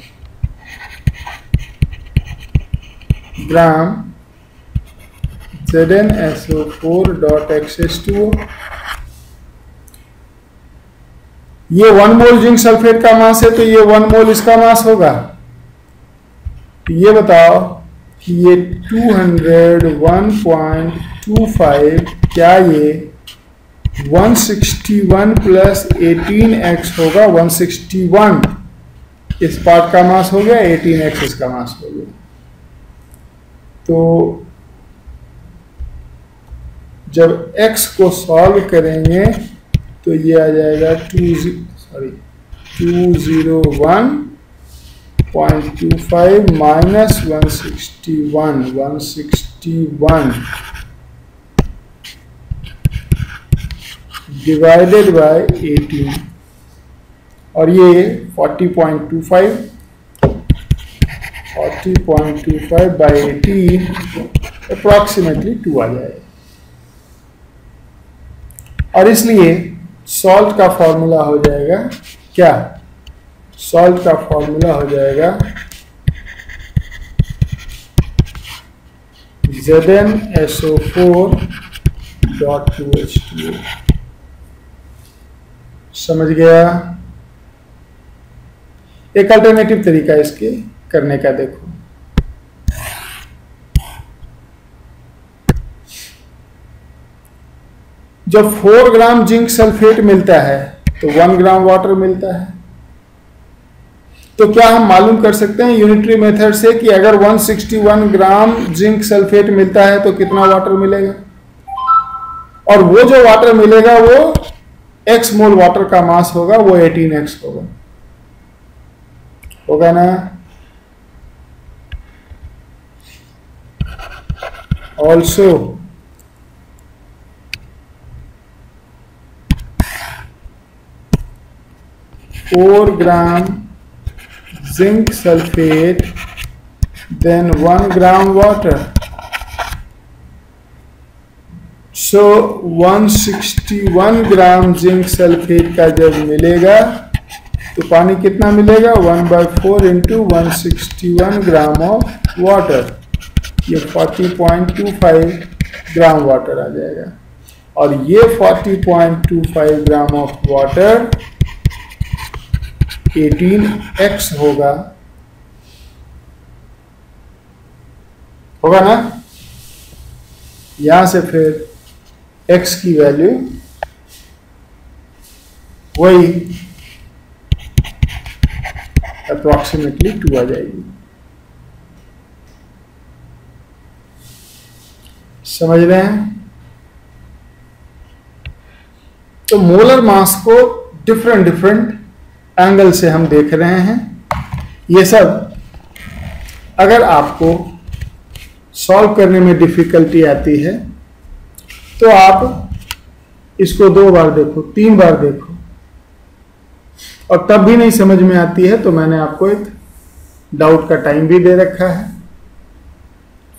gram ZnSO4.X2O। ये 1 मोल जिंक सल्फेट का मास है तो ये 1 मोल इसका मास होगा। तो ये बताओ कि ये 201.25 क्या ये 161 प्लस 18x होगा। 161 इस पार्ट का मास हो गया, 18x इसका मास हो गया। तो जब x को सॉल्व करेंगे तो ये आ जाएगा 201.25 माइनस 161 डिवाइडेड बाय 18 और ये 40.25 बाय 18 अप्रॉक्सीमेटली 2 आ जाएगा। और इसलिए सॉल्ट का फॉर्मूला हो जाएगा क्या? सॉल्ट का फॉर्मूला हो जाएगा ZnSO4.2H2O। समझ गया? एक अल्टरनेटिव तरीका इसके करने का देखो। जब 4 ग्राम जिंक सल्फेट मिलता है तो 1 ग्राम वाटर मिलता है। तो क्या हम मालूम कर सकते हैं यूनिटरी मेथड से कि अगर 161 ग्राम जिंक सल्फेट मिलता है तो कितना वाटर मिलेगा? और वो जो वाटर मिलेगा वो x मोल वाटर का मास होगा, वो 18x होगा ना? Also 4 gram zinc sulfate then 1 gram water. So 161 gram zinc sulphate का जब मिलेगा तो पानी कितना मिलेगा? 1/4 इंटू 161 ग्राम ऑफ वाटर, ये 40.25 ग्राम वाटर आ जाएगा। और ये 40.25 ग्राम ऑफ वाटर 18x होगा ना? यहां से फिर x की वैल्यू वही अप्रॉक्सीमेटली 2 आ जाएगी। समझ रहे हैं? तो मोलर मास को डिफरेंट एंगल से हम देख रहे हैं। ये सब अगर आपको सॉल्व करने में डिफिकल्टी आती है तो आप इसको 2 बार देखो, 3 बार देखो, और तब भी नहीं समझ में आती है तो मैंने आपको एक डाउट का टाइम भी दे रखा है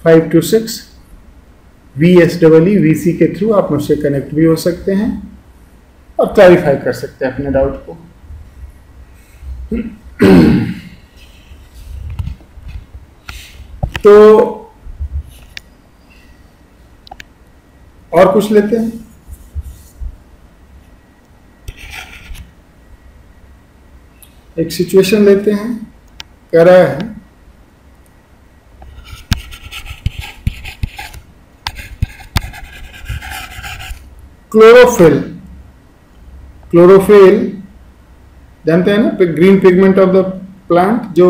5 to 6 VSEE VC के थ्रू आप मुझसे कनेक्ट भी हो सकते हैं और क्लैरिफाई कर सकते हैं अपने डाउट को। तो और कुछ लेते हैं। एक सिचुएशन लेते हैं, कह रहा है क्लोरोफिल जानते हैं ना, green pigment of the plant जो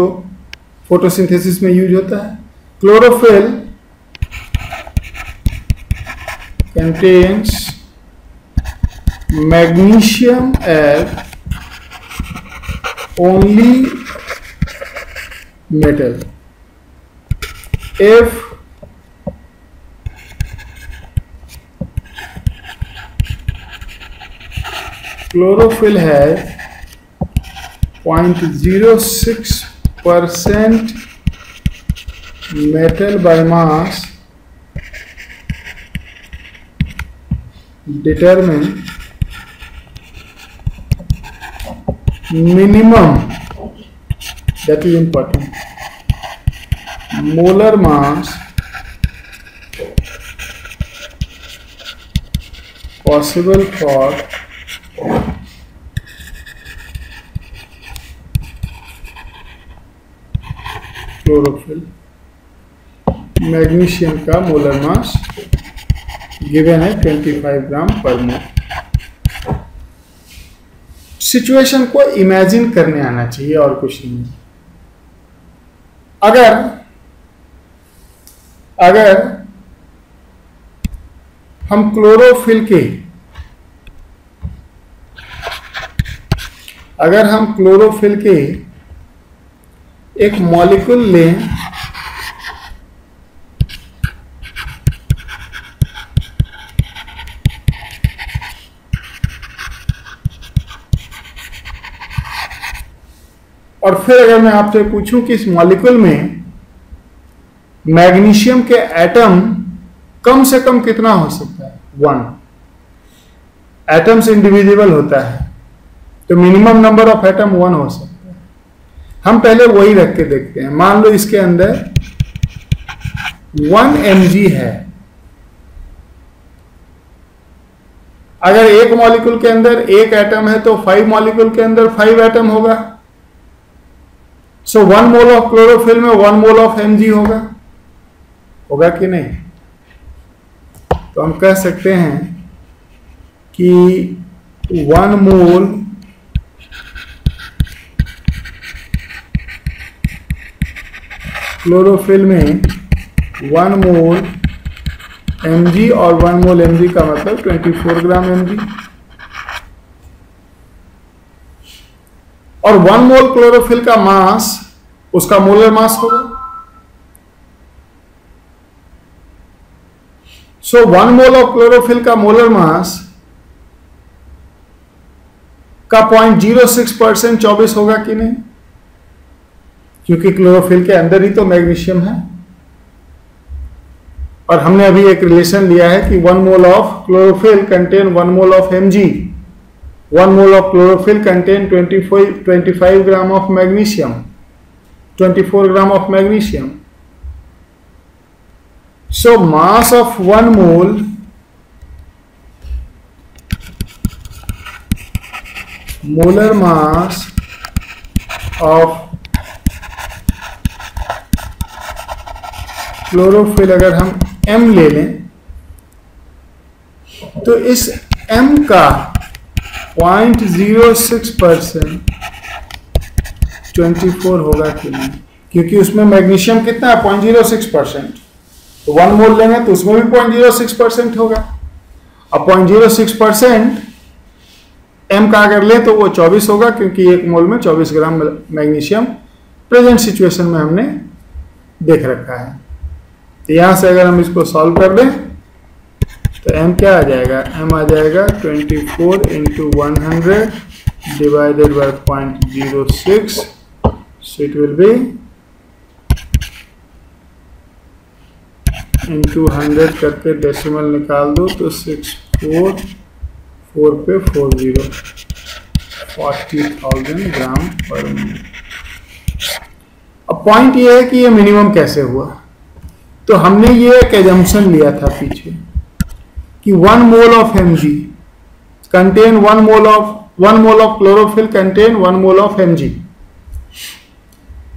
फोटोसिंथेसिस में यूज होता है। Chlorophyll contains magnesium as only metal. If chlorophyll has 0.06% metal by mass, determine minimum, that is important, molar mass possible for chlorophyll. Magnesium का molar mass given है 25 ग्राम पर मोल। Situation को imagine करने आना चाहिए और कुछ नहीं। अगर हम क्लोरोफिल के एक मॉलिक्यूल लें और फिर अगर मैं आपसे पूछूं कि इस मॉलिक्यूल में मैग्नीशियम के एटम कम से कम कितना हो सकता है? 1। एटम्स इंडिविजुअल होता है तो मिनिमम नंबर ऑफ एटम 1 हो सकता है। हम पहले वही रख के देखते हैं। मान लो इसके अंदर 1 mg है। अगर एक मॉलिक्यूल के अंदर एक एटम है तो 5 मॉलिक्यूल के अंदर 5 एटम होगा। सो 1 मोल ऑफ क्लोरोफिल में 1 मोल ऑफ mg होगा कि नहीं? तो हम कह सकते हैं कि 1 मोल क्लोरोफिल में 1 मोल mg और 1 मोल mg का मतलब 24 ग्राम mg और 1 मोल क्लोरोफिल का मास उसका मोलर मास होगा। सो 1 मोल ऑफ क्लोरोफिल का मोलर मास का 0.06% 24 होगा कि नहीं? क्योंकि क्लोरोफिल के अंदर ही तो मैग्नीशियम है। और हमने अभी एक रिलेशन लिया है कि 1 mole of chlorophyll contain 1 mole of mg। 1 mole of chlorophyll contain 25 gram of magnesium, 24 gram of magnesium. So mass of 1 mole molar mass of chlorophyll अगर हम m ले लें तो इस m का 0.06% 24 होगा कि नहीं? क्योंकि उसमें मैग्नीशियम कितना है? 0.06%। तो 1 मोल लेंगे तो उसमें भी 0.06% होगा। अब 0.06% m का अगर ले तो वो 24 होगा क्योंकि 1 मोल में 24 ग्राम मैग्नीशियम प्रेजेंट सिचुएशन में हमने देख रखा है। तो यहां से अगर हम इसको सॉल्व कर दें तो m क्या आ जाएगा? m आ जाएगा 24 into 100 divided by 0.06, so it will be into 100 करके डेसिमल निकाल दो तो 644 पे 40,000 ग्राम पर मिनट। अब पॉइंट ये है कि ये मिनिमम कैसे हुआ। तो हमने ये एक एजम्पशन लिया था पीछे कि 1 mole of mg contain 1 mole of chlorophyll contain 1 mole of mg।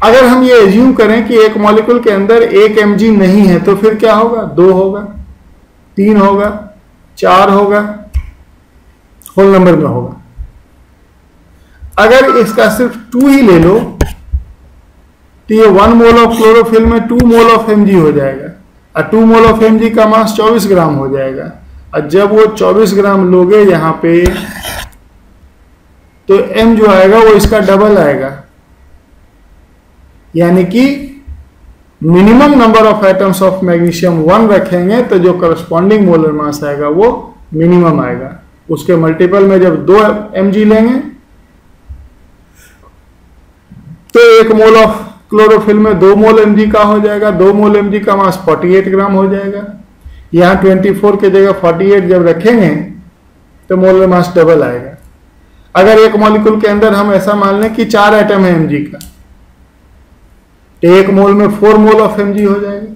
अगर हम ये एज्यूम करें कि एक मॉलिक्यूल के अंदर 1 mg नहीं है तो फिर क्या होगा? 2 होगा, 3 होगा, 4 होगा, होल नंबर में होगा। अगर इसका सिर्फ 2 ही ले लो तो ये 1 मोल ऑफ क्लोरोफिल में 2 मोल ऑफ mg हो जाएगा और 2 मोल ऑफ mg का मास 24 ग्राम हो जाएगा। और जब वो 24 ग्राम लोगे यहां पे तो m जो आएगा वो इसका डबल आएगा, यानी कि minimum number of atoms of magnesium 1 रखेंगे तो जो करस्पॉन्डिंग मोलर मास आएगा वो मिनिमम आएगा। उसके मल्टीपल में जब 2 mg लेंगे तो 1 मोल ऑफ क्लोरोफिल में 2 मोल mg का हो जाएगा। 2 मोल mg का मास 48 ग्राम हो जाएगा। यहां 24 की जगह 48 जब रखेंगे तो मोलर मास डबल आएगा। अगर एक मॉलिक्यूल के अंदर हम ऐसा मान लें कि 4 एटम है mg का तो 1 मोल में 4 मोल ऑफ mg हो जाएगा।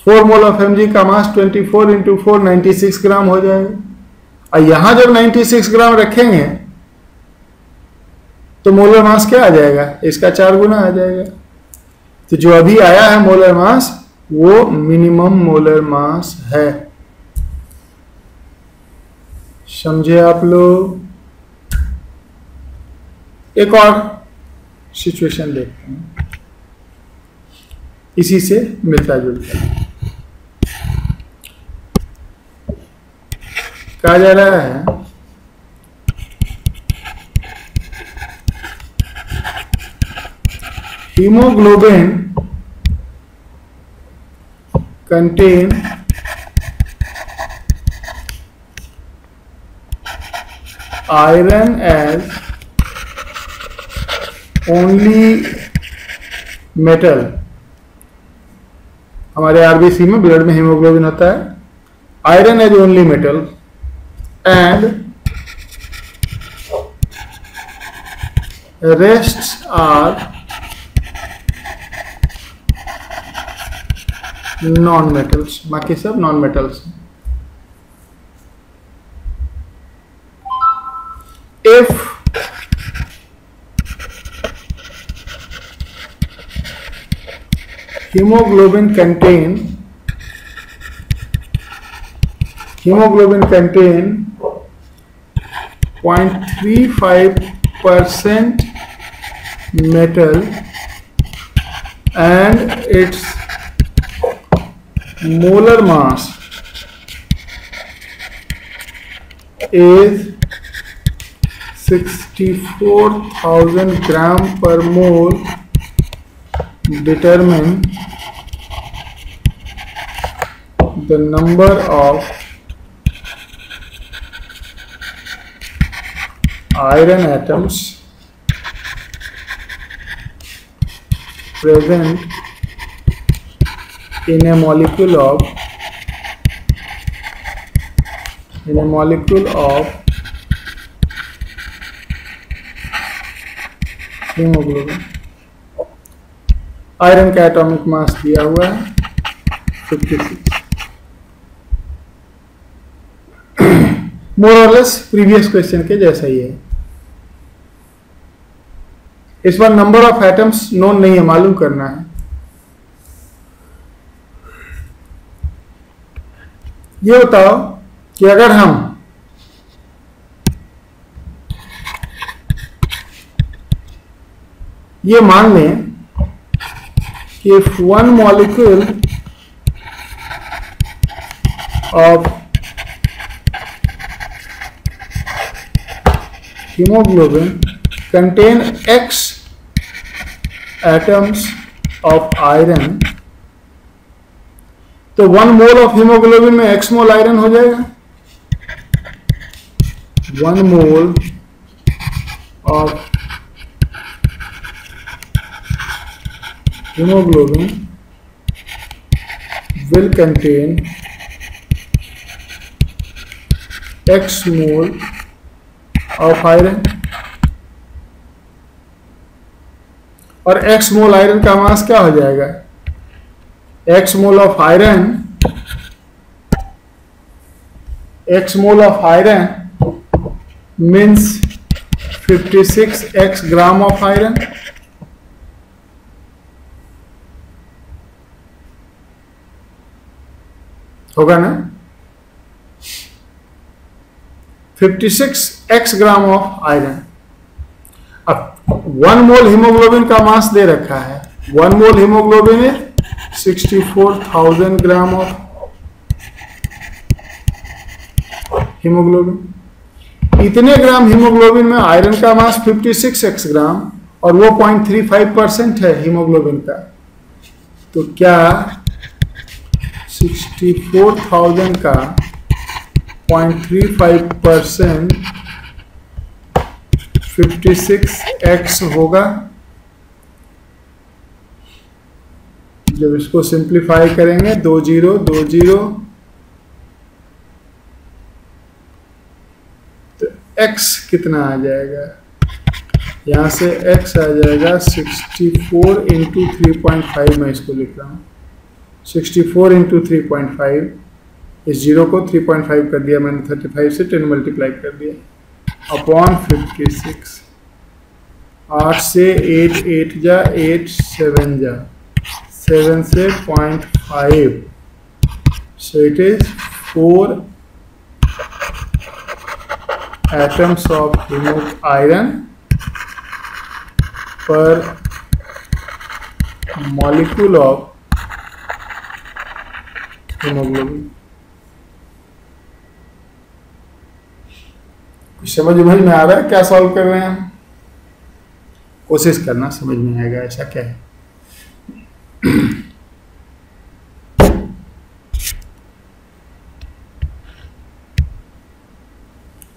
4 मोल ऑफ mg का मास 24 into 4 96 ग्राम हो जाएगा। और यहां जब 96 ग्राम रखेंगे तो मोलर मास क्या आ जाएगा, इसका 4 गुना आ जाएगा। तो जो अभी आया है मोलर मास वो मिनिमम मोलर मास है। समझे आप लोग? एक और सिचुएशन देखते हैं, इसी से मिलता जुलता है। कहा जा रहा है haemoglobin contain iron as only metal. हमारे आरबीसी में ब्लड में हीमोग्लोबिन होता है, iron as only metal and rests are non-metals, बाकी सब non-metals। if hemoglobin contain 0.35% metal and its molar mass is 64,000 gram per mole, determine the number of iron atoms present in a molecule of hemoglobin। Iron का atomic mass दिया हुआ है 56। मोर और less previous question के जैसा ही है। इस बार number of atoms known नहीं है, मालूम करना है। ये बताओ कि अगर हम ये मान लें कि if one molecule of hemoglobin contain X atoms of iron, तो 1 मोल ऑफ हीमोग्लोबिन में X मोल आयरन हो जाएगा। 1 mole of hemoglobin will contain X mole of iron, और X मोल आयरन का मास क्या हो जाएगा? X mole of iron, X mole of iron means 56X gram of iron. होगा ना? 56X gram of iron. अब 1 मोल हीमोग्लोबिन का मास दे रखा है, 1 मोल हीमोग्लोबिन है 64,000 ग्राम ऑफ हीमोग्लोबिन। इतने ग्राम हीमोग्लोबिन में आयरन का मास 56X ग्राम और वो 0.35% है हीमोग्लोबिन का। तो क्या 64,000 का 0.35% 56X होगा? जब इसको सिंप्लीफाई करेंगे 2 0 2 0 तो X कितना आ जाएगा? यहां से X आ जाएगा 64 इंटू 3.5। मैं इसको लिख रहा हूं 64 इंटू 3.5 इस जीरो को 3.5 कर दिया मैंने, 35 से 10 मल्टीप्लाई कर दिया अपॉन 56। 8 से 8 8 जा 8 7 जा 7 से 0.5, so it is 4 atoms of iron per molecule of hemoglobin। समझ में आ रहा है क्या सॉल्व कर रहे हैं? कोशिश करना, समझ में आएगा ऐसा क्या है।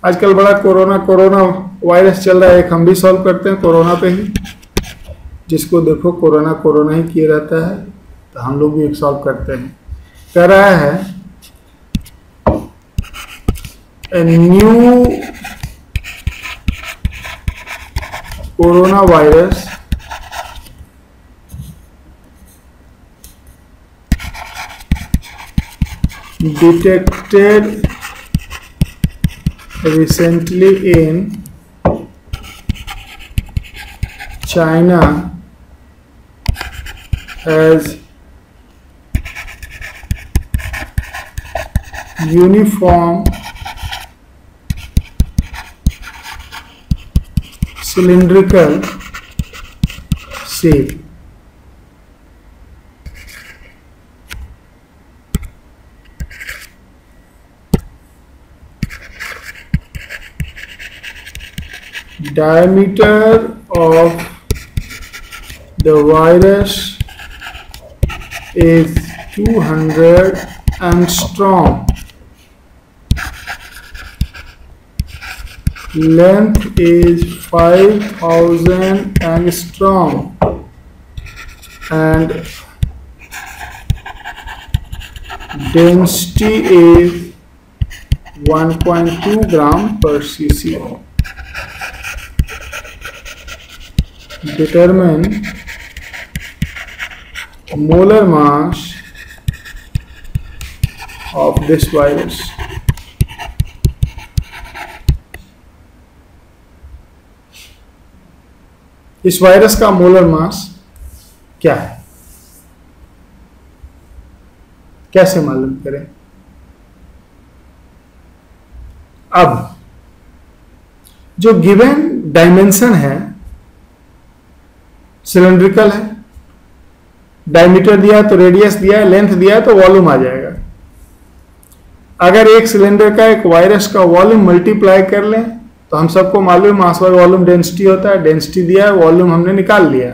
आजकल बड़ा कोरोना वायरस चल रहा है, एक हम भी सॉल्व करते हैं कोरोना पे ही। जिसको देखो कोरोना ही किए रहता है, तो हम लोग भी एक सॉल्व करते हैं। कह रहा है a new coronavirus detected recently in China has uniform cylindrical shape। Diameter of the virus is 200 angstrom, length is 5000 angstrom, and density is 1.2 gram per cc। Determine molar mass of this virus। इस virus का molar mass क्या है, कैसे मालूम करें? अब जो given dimension है सिलेंड्रिकल है, डायमीटर दिया है तो रेडियस दिया है, लेंथ दिया है तो वॉल्यूम आ जाएगा। अगर एक सिलेंडर का एक वायरस का वॉल्यूम मल्टीप्लाई कर लें तो हम सबको मालूम मास बाय वॉल्यूम डेंसिटी होता है। डेंसिटी दिया है, वॉल्यूम हमने निकाल लिया,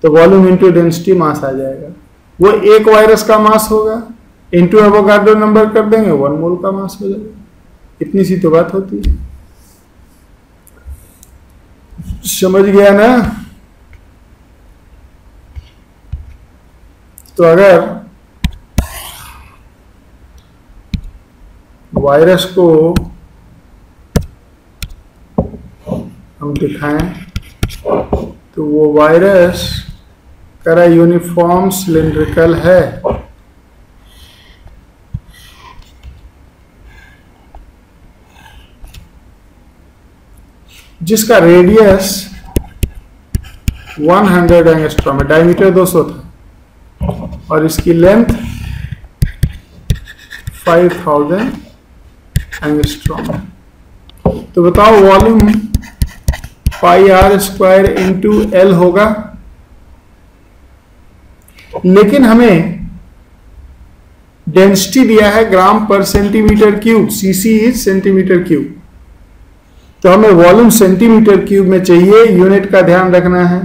तो वॉल्यूम इंटू डेंसिटी मास आ जाएगा। वो एक वायरस का मास होगा, इंटू एवोगाड्रो नंबर कर देंगे, 1 मोल का मास हो जाएगा। इतनी सी तो बात होती है, समझ गया ना? तो अगर वायरस को हम दिखाएं तो वो वायरस करा यूनिफॉर्म सिलिंड्रिकल है, जिसका रेडियस 100 एंगस्ट्रॉम है, डायमीटर 200 था, और इसकी लेंथ 5000 एंगस्ट्रॉम। तो बताओ volume pi R square into L होगा, लेकिन हमें डेंसिटी दिया है gram per centimetre cube, CC is centimetre cube, तो हमें वॉल्यूम सेंटीमीटर क्यूब में चाहिए। यूनिट का ध्यान रखना है,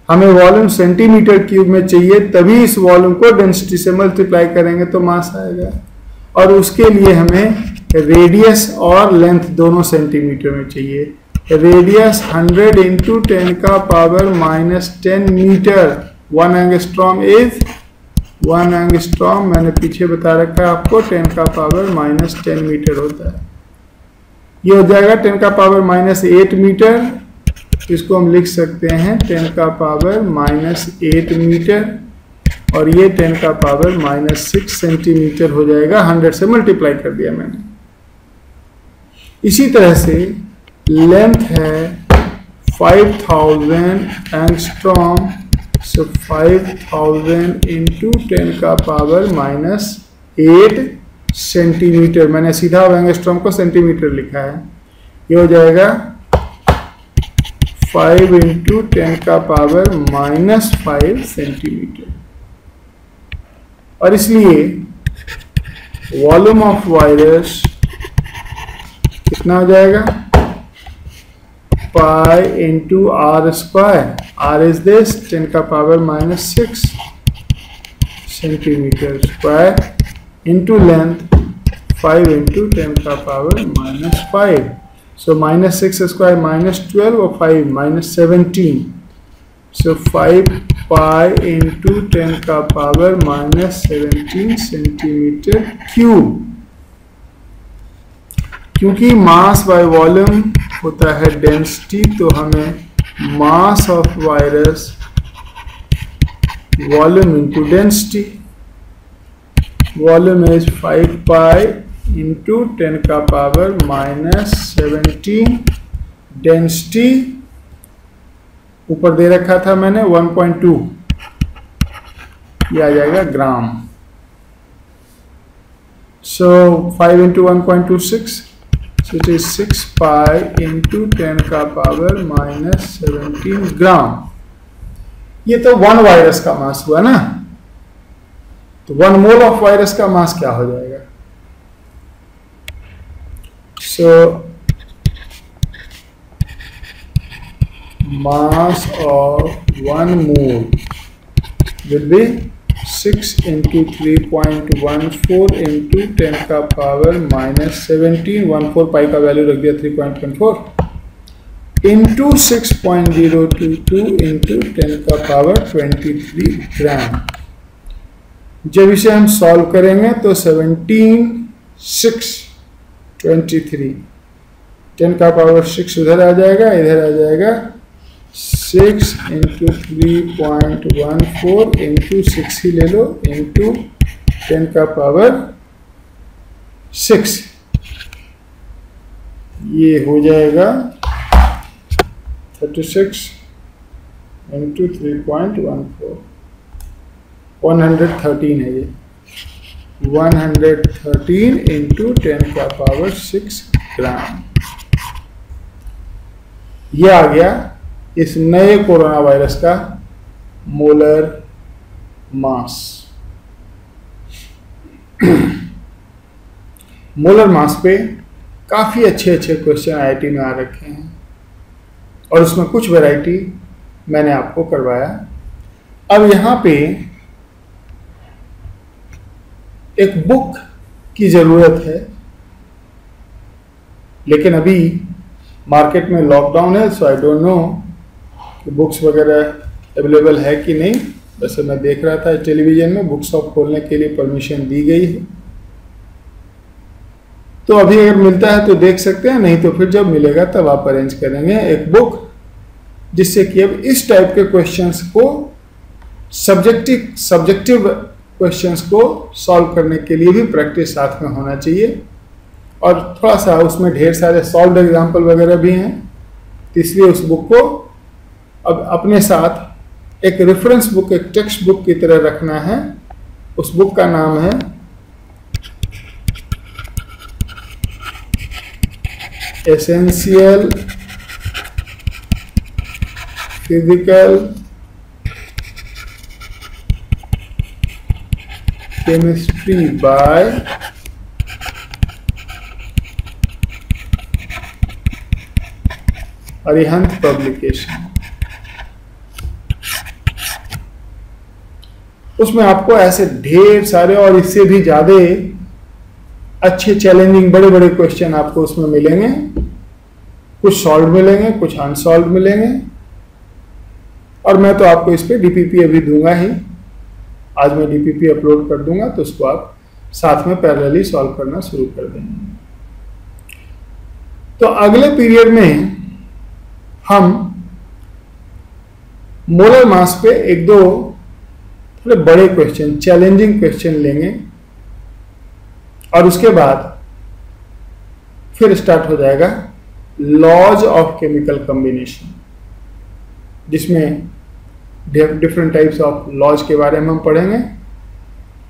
हमें वॉल्यूम सेंटीमीटर क्यूब में चाहिए, तभी इस वॉल्यूम को डेंसिटी से मल्टीप्लाई करेंगे तो मास आएगा। और उसके लिए हमें रेडियस और लेंथ दोनों सेंटीमीटर में चाहिए। रेडियस 100 इंटू 10 का power -10 metre. 1 angstrom is 1 angstrom, मैंने पीछे बता रखा है आपको, 10 का पावर -10 मीटर होता है। ये हो जाएगा 10 का पावर -8 मीटर, इसको हम लिख सकते हैं 10 का पावर -8 मीटर, और ये 10 का पावर -6 सेंटीमीटर हो जाएगा। 100 से मल्टीप्लाई कर दिया मैंने। इसी तरह से लेंथ है 5000 एंगस्ट्रॉम, सो 5000 इंटू 10 का पावर -8 सेंटीमीटर। मैंने सीधा एंगस्ट्रॉम को सेंटीमीटर लिखा है। ये हो जाएगा 5 इंटू 10 का पावर -5 सेंटीमीटर। और इसलिए वॉल्यूम ऑफ वायरस कितना हो जाएगा? Pi into R square. R is this 10 का power -6 centimetre square into length 5 into 10 का पावर -5। सो -6 स्क्वायर -12 और 5 -17। सो 5 पाई इंटू 10 का पावर -17 सेंटीमीटर क्यूब। क्योंकि मास बाय वॉल्यूम होता है डेंसिटी, तो हमें mass of virus volume into density, volume is 5 pi into 10 का पावर -17, डेंसिटी ऊपर दे रखा था मैंने 1.2, ये आ जाएगा ग्राम। सो 5 into 1.26, so it is 6 pi into 10 का पावर -17 ग्राम। ये तो 1 वायरस का मास हुआ ना, तो 1 मोल ऑफ वायरस का मास क्या हो जाएगा? So mass of 1 mole will be 6 into 3.14 into 10 का पावर -17, 14 पाई का वैल्यू रख दिया 3.14 इंटू 6.022 इंटू 10 का पावर 23 ग्राम। जब इसे हम सॉल्व करेंगे तो 17, 6, 23, 10 का पावर 6 उधर आ जाएगा, इधर आ जाएगा 6 इंटू 3.14 इंटू 6 ही ले लो इंटू 10 का पावर 6, ये हो जाएगा 36 इंटू 3.14, 113 है ये, 113 इंटू 10 का पावर 6 ग्राम। ये आ गया इस नए कोरोना वायरस का मोलर मास। मोलर मास पे काफ़ी अच्छे क्वेश्चन आईआईटी में आ रखे हैं और उसमें कुछ वैरायटी मैंने आपको करवाया। अब यहाँ पे एक बुक की ज़रूरत है, लेकिन अभी मार्केट में लॉकडाउन है, सो आई डोंट नो कि बुक्स वगैरह अवेलेबल है कि नहीं। वैसे मैं देख रहा था टेलीविज़न में बुक शॉप खोलने के लिए परमिशन दी गई है, तो अभी अगर मिलता है तो देख सकते हैं, नहीं तो फिर जब मिलेगा तब आप अरेंज करेंगे एक बुक, जिससे कि अब इस टाइप के क्वेश्चंस को सब्जेक्टिव क्वेश्चंस को सॉल्व करने के लिए भी प्रैक्टिस साथ में होना चाहिए। और थोड़ा सा उसमें ढेर सारे सॉल्व्ड एग्जाम्पल वगैरह भी हैं, तो इसलिए उस बुक को अब अपने साथ एक रेफरेंस बुक, एक टेक्स्ट बुक की तरह रखना है। उस बुक का नाम है essential physical chemistry bye Arihant publication. उसमें आपको ऐसे ढेर सारे और इससे भी ज्यादा अच्छे चैलेंजिंग बड़े बड़े क्वेश्चन आपको उसमें मिलेंगे। कुछ सॉल्व मिलेंगे, कुछ अनसॉल्व मिलेंगे, और मैं तो आपको इस पे डीपीपी अभी दूंगा ही। आज मैं डीपीपी अपलोड कर दूंगा, तो उसको आप साथ में पैरेलली सॉल्व करना शुरू कर देंगे। तो अगले पीरियड में हम मोलर मास पे एक दो थोड़े बड़े क्वेश्चन, चैलेंजिंग क्वेश्चन लेंगे और उसके बाद फिर स्टार्ट हो जाएगा लॉज ऑफ केमिकल कॉम्बिनेशन, जिसमें डिफरेंट टाइप्स ऑफ लॉज के बारे में हम पढ़ेंगे।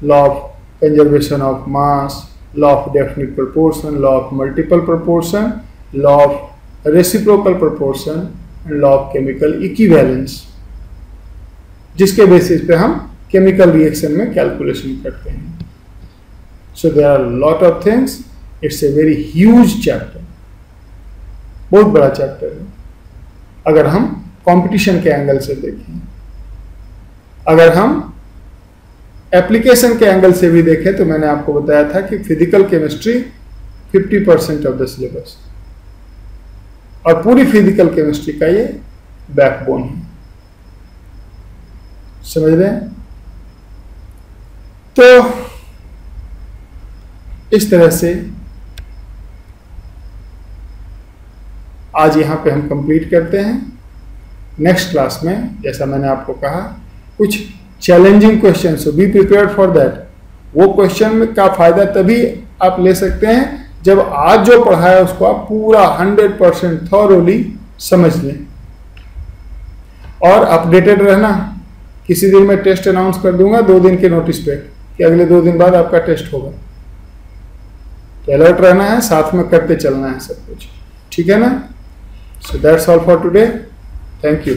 Law of conservation of mass, law of definite proportion, law of multiple proportion, law of reciprocal proportion and law of chemical equivalence, जिसके basis पे हम chemical reaction में कैलकुलेशन करते हैं। So there are lot of things, it's a very huge chapter, बहुत बड़ा chapter है अगर हम कंपटीशन के एंगल से देखें। अगर हम एप्लीकेशन के एंगल से भी देखें तो मैंने आपको बताया था कि physical chemistry 50% of the syllabus और पूरी फिजिकल केमिस्ट्री का ये बैकबोन है, समझ रहे हैं? तो इस तरह से आज यहां पे हम कंप्लीट करते हैं। नेक्स्ट क्लास में जैसा मैंने आपको कहा कुछ challenging question, so be prepared for that. वो क्वेश्चन में का फायदा तभी आप ले सकते हैं जब आज जो पढ़ा है उसको आप पूरा 100% थॉरोली समझ लें और अपडेटेड रहना। किसी दिन मैं टेस्ट अनाउंस कर दूंगा 2 दिन के नोटिस पे कि अगले 2 दिन बाद आपका टेस्ट होगा, तो अलर्ट रहना है, साथ में करते चलना है सब कुछ, ठीक है ना? So that's all for today, thank you.